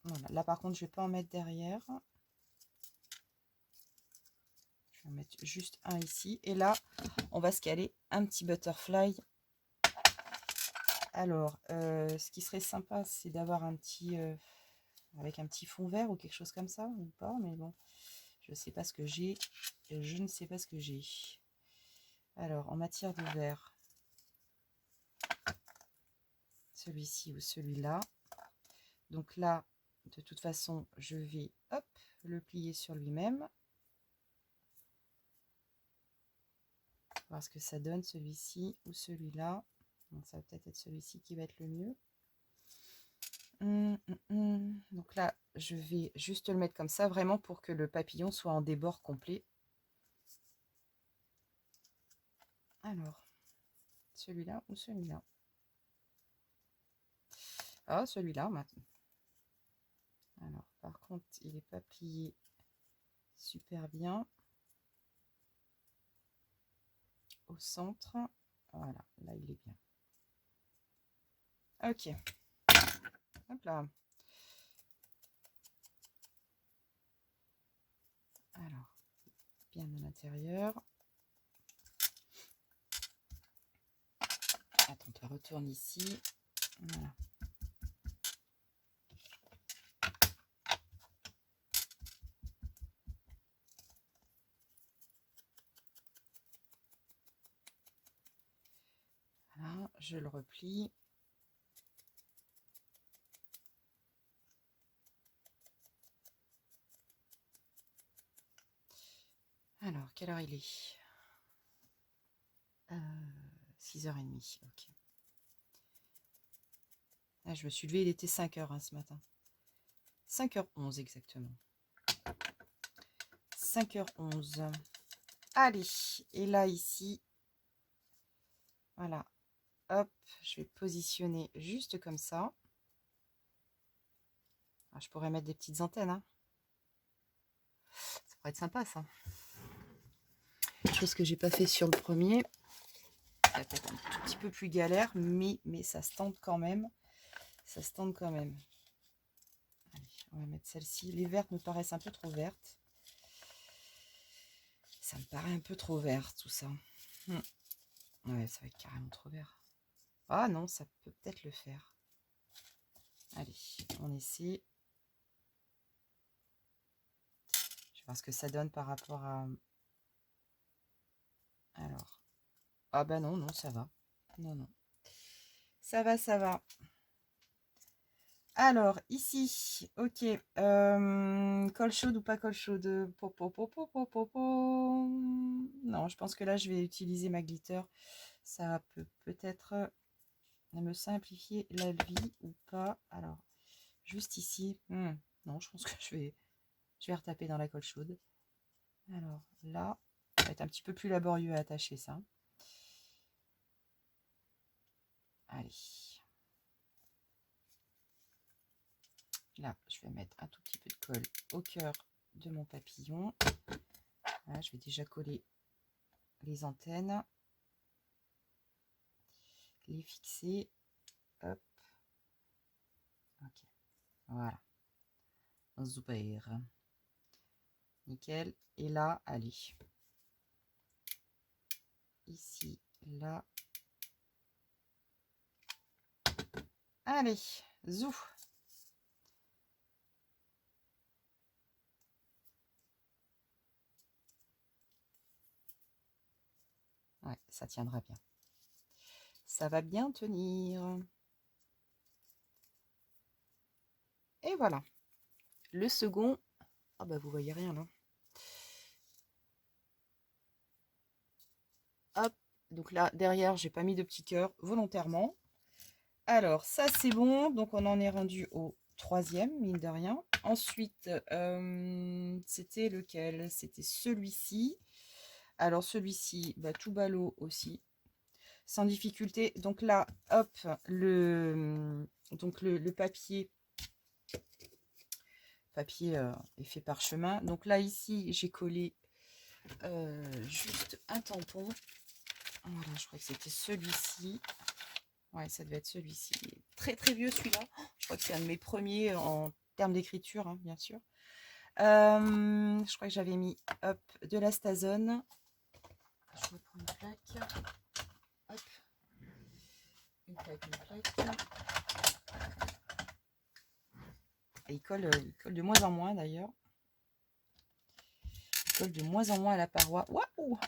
Voilà, là par contre, je ne vais pas en mettre derrière. Je vais en mettre juste un ici. Et là, on va se caler un petit butterfly. Alors, ce qui serait sympa, c'est d'avoir un petit... avec un petit fond vert ou quelque chose comme ça, ou pas, mais bon, je ne sais pas ce que j'ai. Je ne sais pas ce que j'ai. Alors, en matière de vert, celui-ci ou celui-là. Donc là, de toute façon, je vais, hop, le plier sur lui-même. Voir ce que ça donne, celui-ci ou celui-là. Ça va peut-être être celui-ci qui va être le mieux. Donc là, je vais juste le mettre comme ça, vraiment pour que le papillon soit en débord complet. Alors, celui-là ou celui-là? Ah, celui-là maintenant. Alors, par contre, il n'est pas plié super bien. Au centre. Voilà, là, il est bien. Ok. Hop là. Alors, bien à l'intérieur. Attends, on retourne ici. Voilà. Voilà, je le replie. Alors, quelle heure il est 6h30, ok. Ah, je me suis levée, il était 5h hein, ce matin. 5h11 exactement. 5h11. Allez, et là ici, voilà, hop, je vais positionner juste comme ça. Alors, je pourrais mettre des petites antennes. Hein. Ça pourrait être sympa ça. Chose que j'ai pas fait sur le premier. Ça va être un tout petit peu plus galère, mais ça se tente quand même. Ça se tente quand même. Allez, on va mettre celle-ci. Les vertes me paraissent un peu trop vertes. Ça me paraît un peu trop vert tout ça. Ouais, ça va être carrément trop vert. Ah non, ça peut peut-être le faire. Allez, on essaie. Je vais voir ce que ça donne par rapport à... Alors. Ah bah non, non, ça va. Non, non. Ça va, ça va. Alors, ici, ok. Colle chaude ou pas colle chaude? Non, je pense que là, je vais utiliser ma glitter. Ça peut peut-être me simplifier la vie ou pas. Alors, juste ici. Non, je pense que je vais retaper dans la colle chaude. Alors là, ça va être un petit peu plus laborieux à attacher ça. Allez. Là, je vais mettre un tout petit peu de colle au cœur de mon papillon. Voilà, je vais déjà coller les antennes. Les fixer. Hop. Ok. Voilà. Super. Nickel. Et là, allez. Ici, là. Allez, zou. Ouais, ça tiendra bien. Ça va bien tenir. Et voilà. Le second. Ah bah vous voyez rien là. Hop. Donc là, derrière, j'ai pas mis de petit cœur volontairement. Alors, ça c'est bon. Donc on en est rendu au troisième, mine de rien. Ensuite, c'était lequel? C'était celui-ci. Alors celui-ci, bah, tout ballot aussi. Sans difficulté. Donc là, hop, le papier effet parchemin. Donc là, ici, j'ai collé juste un tampon. Voilà, je crois que c'était celui-ci. Ouais, ça devait être celui-ci. Très très vieux celui-là. Je crois que c'est un de mes premiers en termes d'écriture, hein, bien sûr. Je crois que j'avais mis hop, de la Stazone. Je reprends une plaque. Hop. Une plaque. Et il colle de moins en moins d'ailleurs. Il colle de moins en moins à la paroi. Waouh!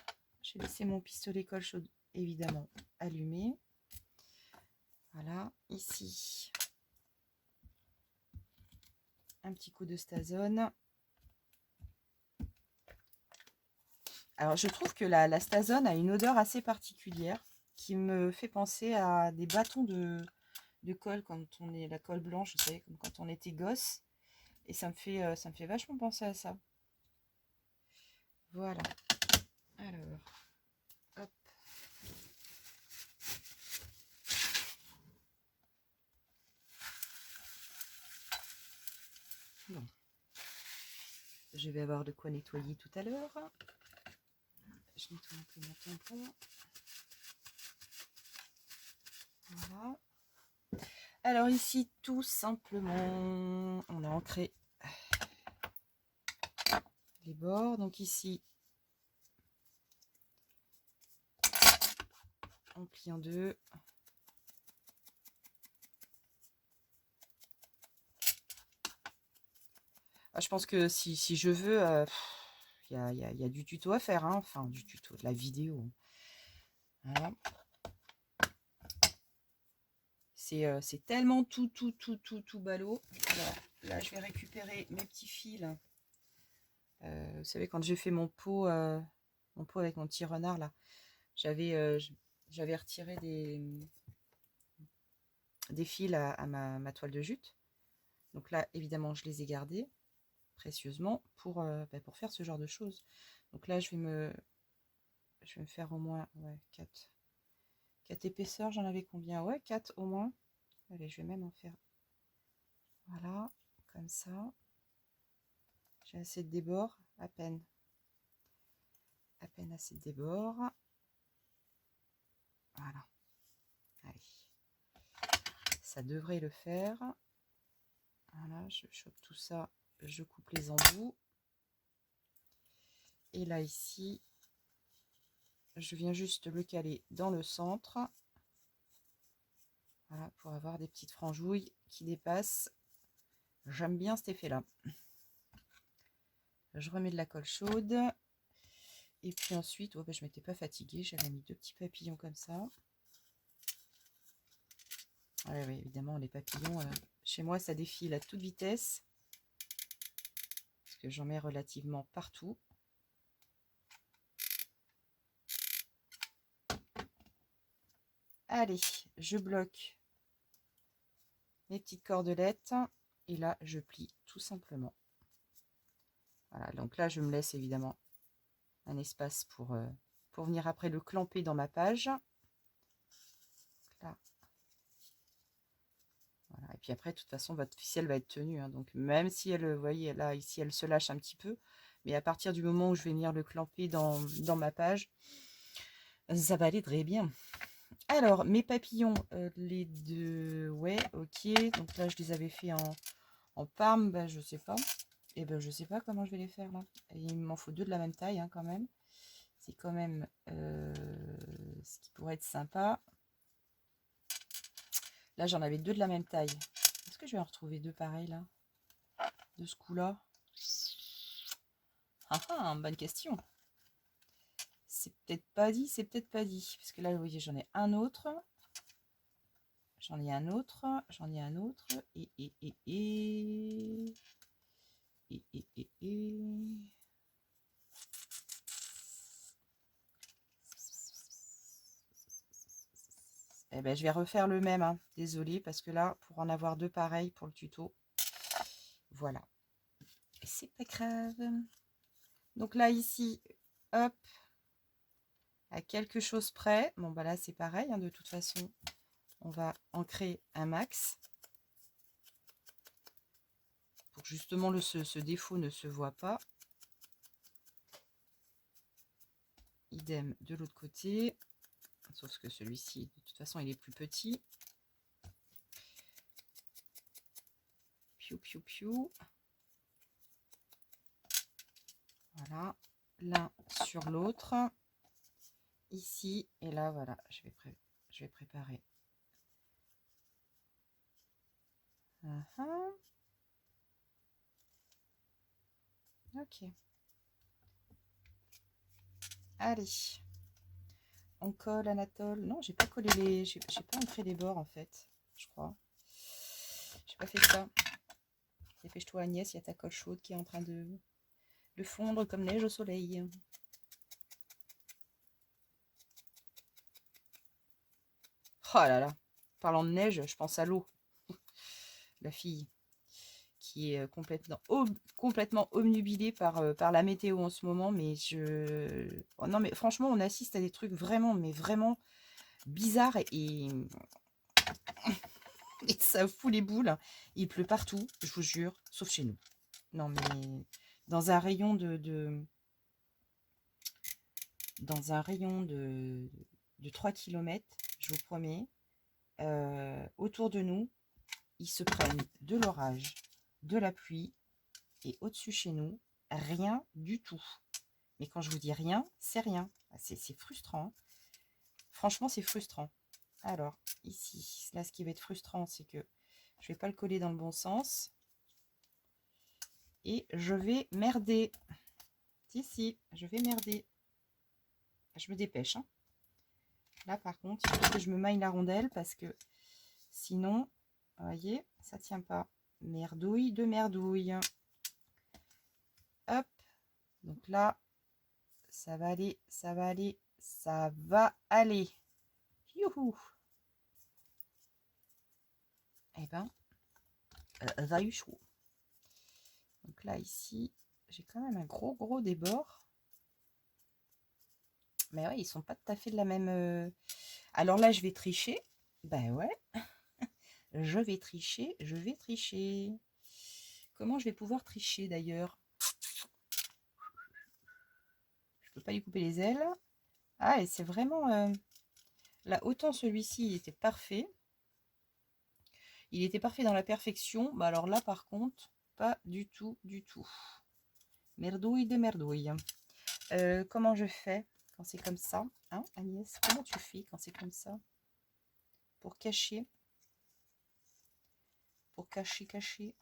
J'ai laissé mon pistolet colle chaude évidemment allumé. Voilà, ici. Un petit coup de Stazone. Alors, je trouve que la Stazone a une odeur assez particulière qui me fait penser à des bâtons de colle quand on est la colle blanche, vous savez, comme quand on était gosse. Et ça me fait vachement penser à ça. Voilà. Alors, hop. Bon. Je vais avoir de quoi nettoyer tout à l'heure. Je nettoie un peu mon tampon. Voilà. Alors ici, tout simplement, on a ancré les bords. Donc ici, on plie en deux. Ah, je pense que si je veux, il y a du tuto à faire, hein. Enfin du tuto, de la vidéo. Voilà. C'est tellement tout ballot. Alors là, je vais récupérer mes petits fils. Vous savez, quand j'ai fait mon pot avec mon petit renard, là, j'avais retiré des fils à ma toile de jute. Donc là, évidemment, je les ai gardés précieusement pour faire ce genre de choses. Donc là, je vais me faire au moins 4 épaisseurs. J'en avais combien? Ouais, 4 au moins. Allez, je vais même en faire. Voilà, comme ça. J'ai assez de débord, à peine assez de débord. Voilà. Allez. Ça devrait le faire. Voilà, je chope tout ça, je coupe les embouts. Et là, ici, je viens juste le caler dans le centre. Voilà, pour avoir des petites franjouilles qui dépassent. J'aime bien cet effet-là. Je remets de la colle chaude. Et puis ensuite, oh ben, je m'étais pas fatiguée, j'avais mis 2 petits papillons comme ça. Ouais, ouais, évidemment, les papillons, chez moi, ça défile à toute vitesse. Parce que j'en mets relativement partout. Allez, je bloque mes petites cordelettes. Et là, je plie tout simplement. Voilà, donc là, je me laisse évidemment un espace pour venir après le clamper dans ma page. Là. Voilà. Et puis après, de toute façon, votre ficelle va être tenue. Hein. Donc même si elle, vous voyez, là, ici, elle se lâche un petit peu. Mais à partir du moment où je vais venir le clamper dans ma page, ça va aller très bien. Alors, mes papillons, les deux, ouais, ok. Donc là, je les avais fait en parme, ben, je sais pas. Et ben, je sais pas comment je vais les faire là. Et il m'en faut deux de la même taille hein, quand même. C'est quand même ce qui pourrait être sympa. Là, j'en avais deux de la même taille. Est-ce que je vais en retrouver deux pareils là? De ce coup-là? Ah ah, bonne question. C'est peut-être pas dit, c'est peut-être pas dit. Parce que là, vous voyez, j'en ai un autre. J'en ai un autre. J'en ai un autre. Eh ben, je vais refaire le même. Hein. Désolée, parce que là, pour en avoir deux pareils pour le tuto. Voilà. C'est pas grave. Donc là, ici, hop, à quelque chose près. Bon, bah là, c'est pareil. Hein, de toute façon, on va en créer un max. Pour que justement, ce défaut ne se voit pas. Idem de l'autre côté. Sauf que celui-ci, de toute façon, il est plus petit. Piou, piou, piou. Voilà. L'un sur l'autre. Ici. Et là, voilà. Je vais préparer. Ok. Allez. On colle Anatole. Non, j'ai pas collé les. J'ai pas ancré les bords en fait. Je crois. J'ai pas fait ça. Dépêche-toi Agnès, il y a ta colle chaude qui est en train de fondre comme neige au soleil. Oh là là. Parlant de neige, je pense à l'eau. La fille qui est complètement obnubilée par la météo en ce moment. Mais oh non, mais franchement, on assiste à des trucs vraiment, mais vraiment bizarres et ça fout les boules. Il pleut partout, je vous jure, sauf chez nous. Non, mais dans un rayon dans un rayon de 3 km, je vous promets, autour de nous, ils se prennent de l'orage, de la pluie, et au-dessus chez nous, rien du tout. Mais quand je vous dis rien, c'est rien. C'est frustrant. Franchement, c'est frustrant. Alors, ici, là, ce qui va être frustrant, c'est que je ne vais pas le coller dans le bon sens. Et je vais merder. Si, je vais merder. Je me dépêche. Hein. Là, par contre, il faut que je me maille la rondelle parce que sinon, vous voyez, ça ne tient pas. Merdouille de merdouille. Hop. Donc là, ça va aller, ça va aller, ça va aller. Youhou. Eh ben, ça eu chaud. Donc là, ici, j'ai quand même un gros débord. Mais ouais, ils sont pas tout à fait de la même... Alors là, je vais tricher. Ben ouais. Je vais tricher, je vais tricher. Comment je vais pouvoir tricher d'ailleurs? Je peux pas lui couper les ailes. Ah, et c'est vraiment... Là, autant celui-ci, il était parfait. Il était parfait dans la perfection. Bah alors là, par contre, pas du tout, du tout. Merdouille de merdouille. Comment je fais quand c'est comme ça, hein, Agnès? Comment tu fais quand c'est comme ça? Pour cacher. Pour cacher.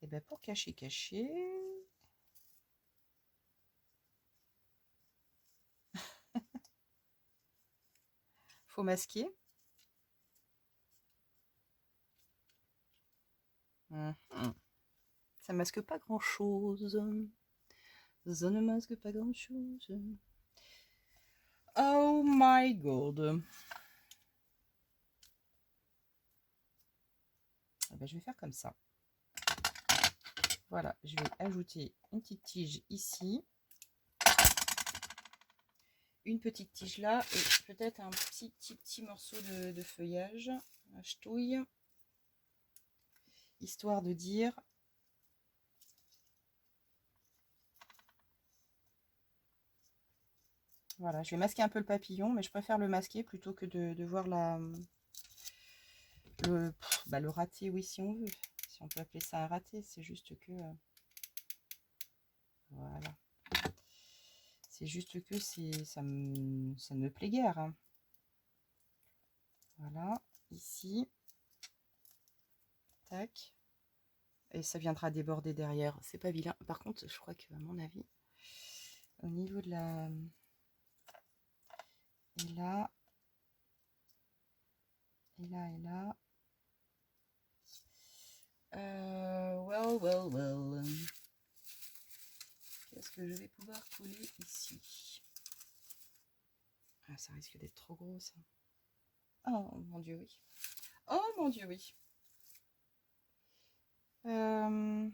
Et bien pour cacher. Faut masquer. Ça masque pas grand chose. Ça ne masque pas grand chose. Oh my god. Eh ben, je vais faire comme ça. Voilà, je vais ajouter une petite tige ici. Une petite tige là et peut-être un petit morceau de feuillage, un ch'touille, histoire de dire. Voilà, je vais masquer un peu le papillon, mais je préfère le masquer plutôt que de voir le raté, oui, si on veut. Si on peut appeler ça un raté, c'est juste que... voilà. C'est juste que ça ne me plaît guère. Hein. Voilà, ici. Tac. Et ça viendra déborder derrière. C'est pas vilain. Par contre, je crois que, à mon avis, au niveau de la... Et là... Et là, et là... well. Qu'est-ce que je vais pouvoir coller ici? Ah, ça risque d'être trop gros, ça. Oh, mon Dieu, oui. Oh, mon Dieu, oui. Non,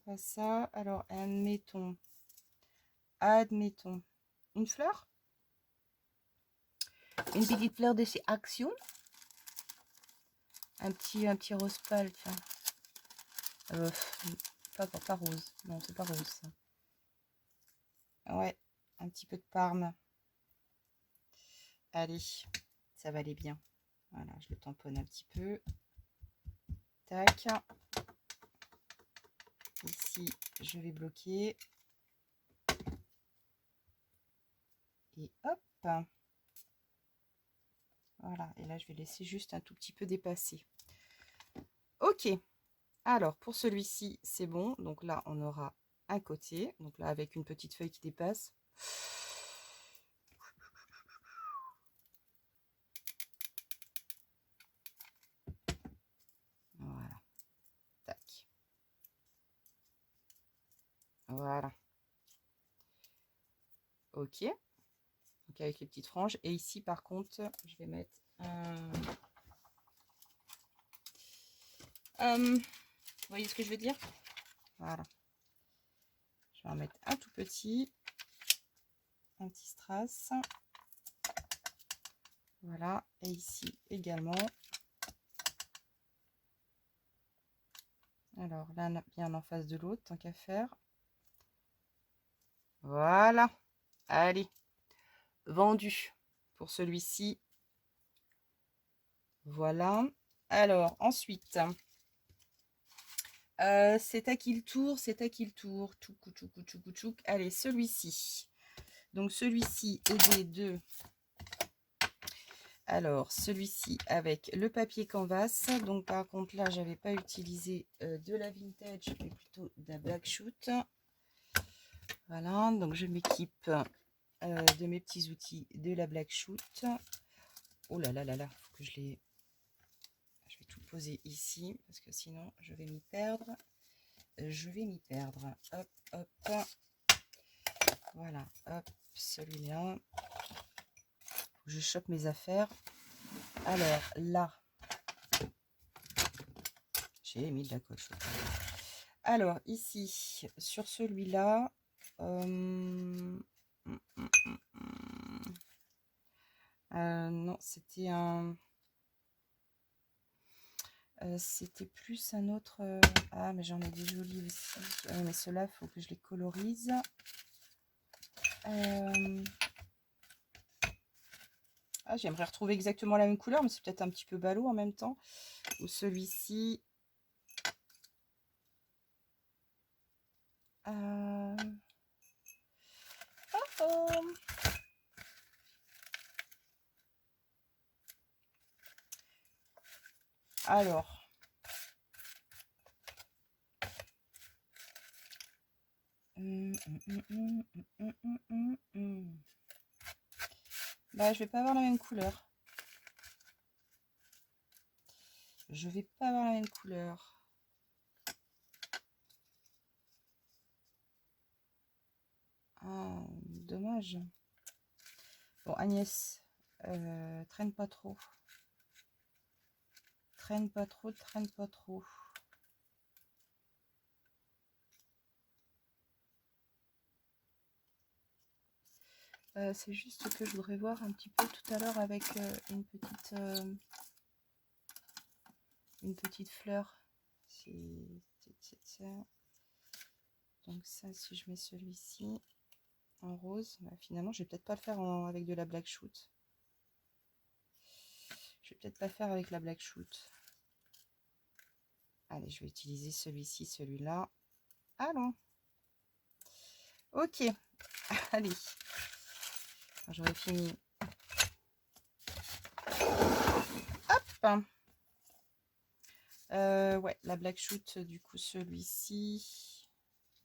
pas ça. Alors, admettons. Une fleur? Une petite fleur de chez Action. Un petit rose pâle, tiens. Pas rose. Non, c'est pas rose, ça. Ouais, un petit peu de parme. Allez, ça va aller bien. Voilà, je le tamponne un petit peu. Tac. Ici, je vais bloquer. Et hop. Voilà, et là, je vais laisser juste un tout petit peu dépasser. Ok. Alors, pour celui-ci, c'est bon. Donc là, on aura un côté. Donc là, avec une petite feuille qui dépasse. Voilà. Tac. Voilà. Ok. Donc avec les petites franges. Et ici, par contre, je vais mettre un... vous voyez ce que je veux dire? Voilà. Je vais en mettre un tout petit. Un petit strass. Voilà. Et ici également. Alors là, bien en face de l'autre, tant qu'à faire. Voilà. Allez. Vendu pour celui-ci. Voilà. Alors, ensuite, c'est à qui le tour? C'est à qui le tour? Tchouk. Allez, celui-ci. Donc, celui-ci aidé de... Alors, celui-ci avec le papier canvas. Donc, par contre, là, j'avais pas utilisé de la vintage, mais plutôt de la black shoot. Voilà, donc je m'équipe de mes petits outils de la black shoot. Oh là, faut que je les... Je vais tout poser ici, parce que sinon, je vais m'y perdre. Hop. Voilà, hop, celui-là. Je chope mes affaires. Alors, là, j'ai mis de la colle. Alors, ici, sur celui-là, non, c'était un... c'était plus un autre... ah, mais j'en ai des jolis aussi. Mais ceux-là, il faut que je les colorise. Ah, j'aimerais retrouver exactement la même couleur, mais c'est peut-être un petit peu ballot en même temps. Ou celui-ci... Alors... Bah, je vais pas avoir la même couleur. Ah, dommage. Bon, Agnès, traîne pas trop. Traîne pas trop. C'est juste que je voudrais voir un petit peu tout à l'heure avec une petite fleur. Donc ça, si je mets celui-ci en rose, bah, finalement, je vais peut-être pas le faire avec de la black shoot. Je vais peut-être pas faire avec la black shoot. Allez, je vais utiliser celui-ci, celui-là. Ah non. Ok. Allez. J'aurais fini. Hop. Ouais, la black shoot, du coup, celui-ci.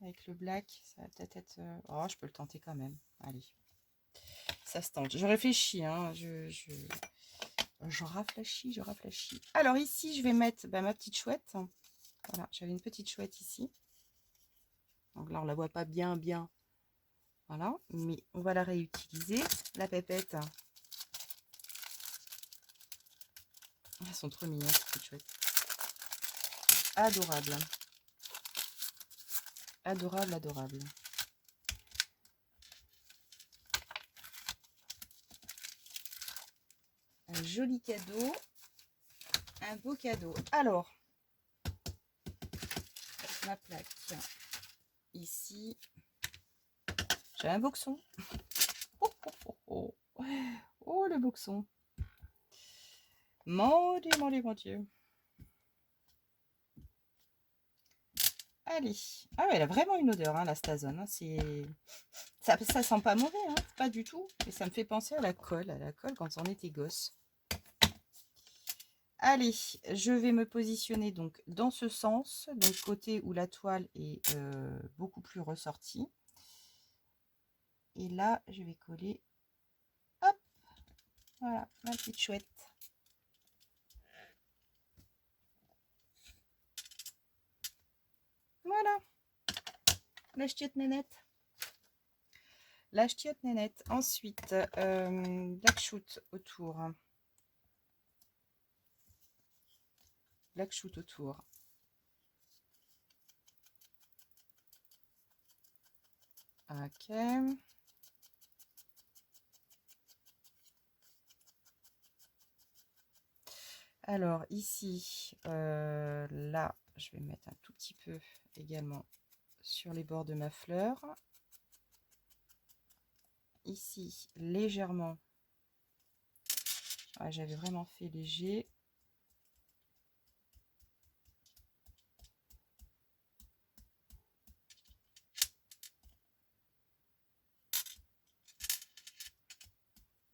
Avec le black, ça va peut-être être... Oh, je peux le tenter quand même. Allez. Ça se tente. Je réfléchis, hein. Je rafraîchis, je rafraîchis. Alors ici, je vais mettre ma petite chouette. Voilà, j'avais une petite chouette ici. Donc là, on la voit pas bien. Voilà, mais on va la réutiliser. La pépette. Elles sont trop mignonnes, ces petites chouettes. Adorable. Adorable, adorable. Un joli cadeau. Un beau cadeau. Alors, ma plaque. Ici, j'ai un boxon. Oh, le boxon. Mon Dieu. Allez. Ah ouais, elle a vraiment une odeur, hein, la Stazone. Hein. Ça sent pas mauvais, hein, pas du tout. Et ça me fait penser à la colle quand on était gosse. Allez, je vais me positionner donc dans ce sens, donc côté où la toile est beaucoup plus ressortie. Et là, je vais coller, hop, voilà, ma petite chouette. Voilà, la ch'tiote nénette. La ch'tiote nénette. Ensuite, black shoot autour. Black shoot autour. Ok. Alors ici, là, je vais mettre un tout petit peu également sur les bords de ma fleur. Ici, légèrement. Ouais, j'avais vraiment fait léger.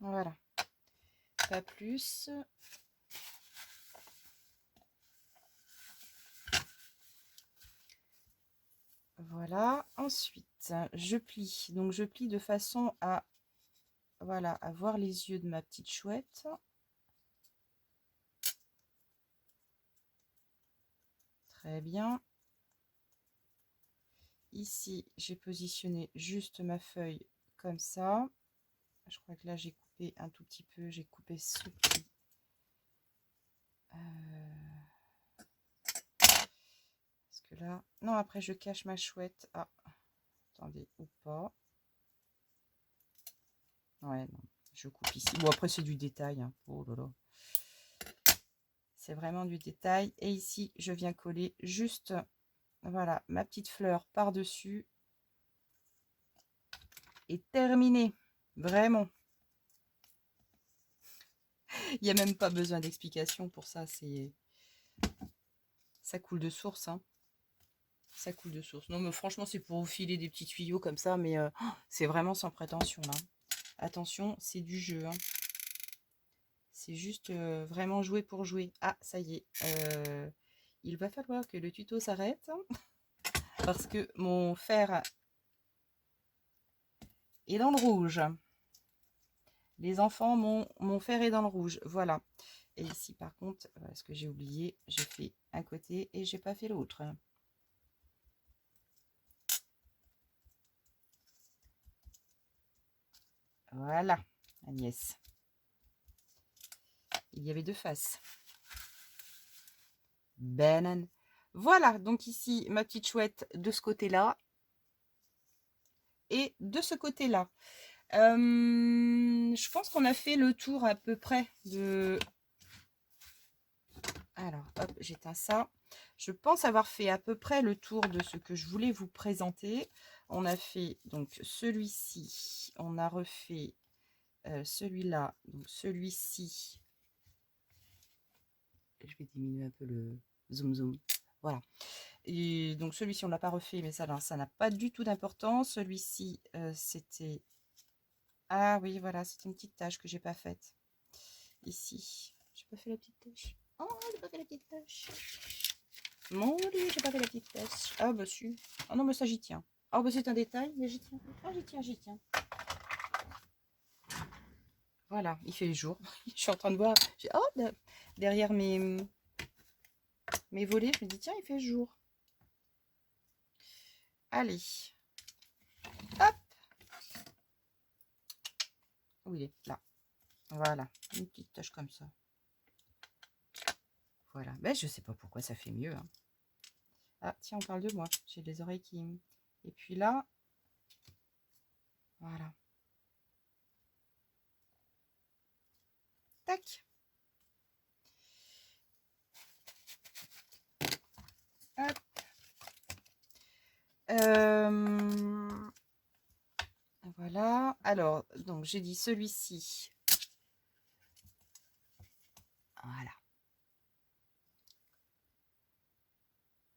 Voilà. Pas plus. Voilà. Ensuite, je plie. Donc, je plie de façon à, voilà, à voir les yeux de ma petite chouette. Très bien. Ici, j'ai positionné juste ma feuille comme ça. Je crois que là, j'ai coupé un tout petit peu. J'ai coupé ce petit. Parce que là... Non, après, je cache ma chouette. Ah, attendez, ou pas. Ouais, non, je coupe ici. Bon, après, c'est du détail. Hein. Oh là là. C'est vraiment du détail. Et ici, je viens coller juste, voilà, ma petite fleur par-dessus. Et terminé. Vraiment. Il n'y a même pas besoin d'explication pour ça. Ça coule de source. Hein. Ça coule de source. Non, mais franchement, c'est pour vous filer des petits tuyaux comme ça. Mais c'est vraiment sans prétention, là. Attention, c'est du jeu. Hein. C'est juste vraiment jouer pour jouer. Ah, ça y est. Il va falloir que le tuto s'arrête. Parce que mon fer est dans le rouge. Les enfants, mon fer est dans le rouge. Voilà. Et ici, par contre, ce que j'ai oublié, j'ai fait un côté et j'ai pas fait l'autre. Voilà, Agnès. Il y avait deux faces. Banane. Voilà, donc ici, ma petite chouette de ce côté-là. Et de ce côté-là. Je pense qu'on a fait le tour à peu près de... Alors, hop, j'éteins ça. Je pense avoir fait à peu près le tour de ce que je voulais vous présenter. On a fait donc celui-ci. On a refait celui-là. Donc celui-ci. Je vais diminuer un peu le zoom zoom. Voilà. Et donc celui-ci, on ne l'a pas refait, mais ça n'a pas du tout d'importance. Celui-ci, c'était... Ah oui, voilà, c'était une petite tâche que j'ai pas faite. Ici. J'ai pas fait la petite tâche. Oh, j'ai pas fait la petite tâche. Mon Dieu, j'ai pas fait la petite tâche. Ah bah si. Ah non, mais ça j'y tiens. Ah bah c'est un détail, mais j'y tiens. Ah j'y tiens, j'y tiens. Voilà, il fait jour. Je suis en train de voir. Oh, derrière mes volets, je me dis tiens, il fait jour. Allez. Hop. Où il est? Là. Voilà. Une petite tâche comme ça. Voilà. Ben, je sais pas pourquoi ça fait mieux. Hein. Ah, tiens, on parle de moi. J'ai les oreilles qui... Et puis là... Voilà. Tac. Hop. Voilà. Alors, donc, j'ai dit celui-ci. Voilà.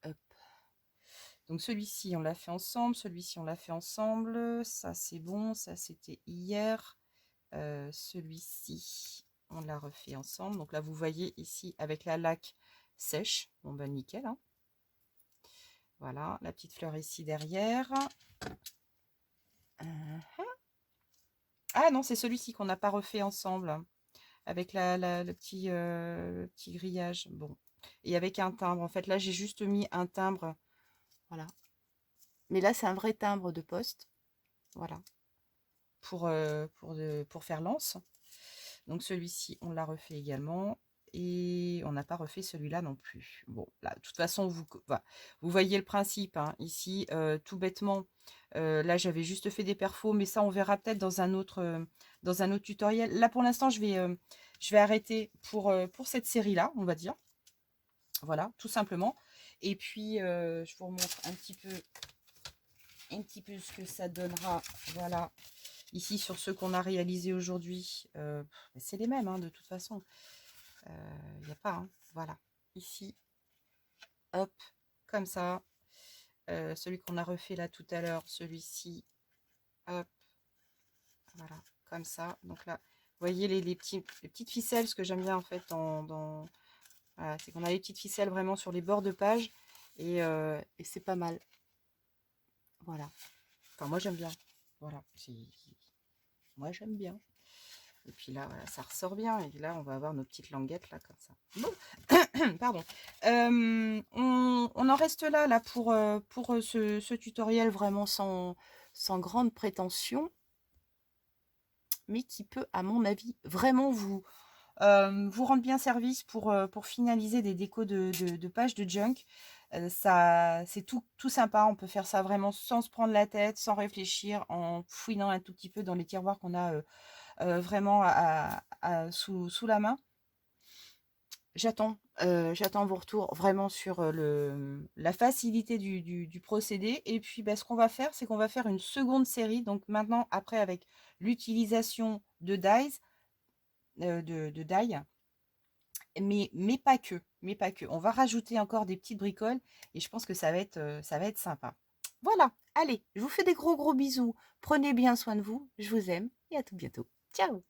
Hop. Donc, celui-ci, on l'a fait ensemble. Celui-ci, on l'a fait ensemble. Ça, c'est bon. Ça, c'était hier. Celui-ci, on l'a refait ensemble. Donc là, vous voyez ici, avec la laque sèche. Bon, ben, nickel. Hein. Voilà, la petite fleur ici derrière. Ah non, c'est celui-ci qu'on n'a pas refait ensemble. Avec le petit grillage. Bon. Et avec un timbre. En fait, là, j'ai juste mis un timbre. Voilà. Mais là, c'est un vrai timbre de poste. Voilà. Pour faire l'anse. Donc, celui-ci, on l'a refait également. Et on n'a pas refait celui-là non plus. Bon, là, de toute façon, vous voyez le principe. Hein. Ici, tout bêtement, là, j'avais juste fait des perfos, mais ça, on verra peut-être dans un autre tutoriel. Là, pour l'instant, je vais arrêter pour cette série-là, on va dire. Voilà, tout simplement. Et puis, je vous remontre un petit peu ce que ça donnera. Voilà, ici, sur ceux qu'on a réalisés aujourd'hui. C'est les mêmes, hein, de toute façon. Il n'y a pas, hein. Voilà, ici, hop, comme ça. Celui qu'on a refait là tout à l'heure, celui-ci, hop, voilà, comme ça. Donc là, vous voyez les petites ficelles, ce que j'aime bien en fait voilà, c'est qu'on a les petites ficelles vraiment sur les bords de page et c'est pas mal. Voilà. Enfin, moi j'aime bien. Voilà. Moi j'aime bien. Et puis là, voilà, ça ressort bien. Et là, on va avoir nos petites languettes là, comme ça. Bon. Pardon. On en reste là pour ce tutoriel vraiment sans grande prétention, mais qui peut, à mon avis, vraiment vous rendre bien service pour finaliser des décos de pages de junk. Ça, c'est tout sympa. On peut faire ça vraiment sans se prendre la tête, sans réfléchir, en fouinant un tout petit peu dans les tiroirs qu'on a vraiment sous la main. J'attends vos retours vraiment sur la facilité du procédé. Et puis, ce qu'on va faire, c'est qu'on va faire une seconde série. Donc maintenant, après, avec l'utilisation de dies, de die, mais pas que. Mais pas que. On va rajouter encore des petites bricoles et je pense que ça va être sympa. Voilà, allez, je vous fais des gros bisous. Prenez bien soin de vous. Je vous aime et à tout bientôt. Ciao!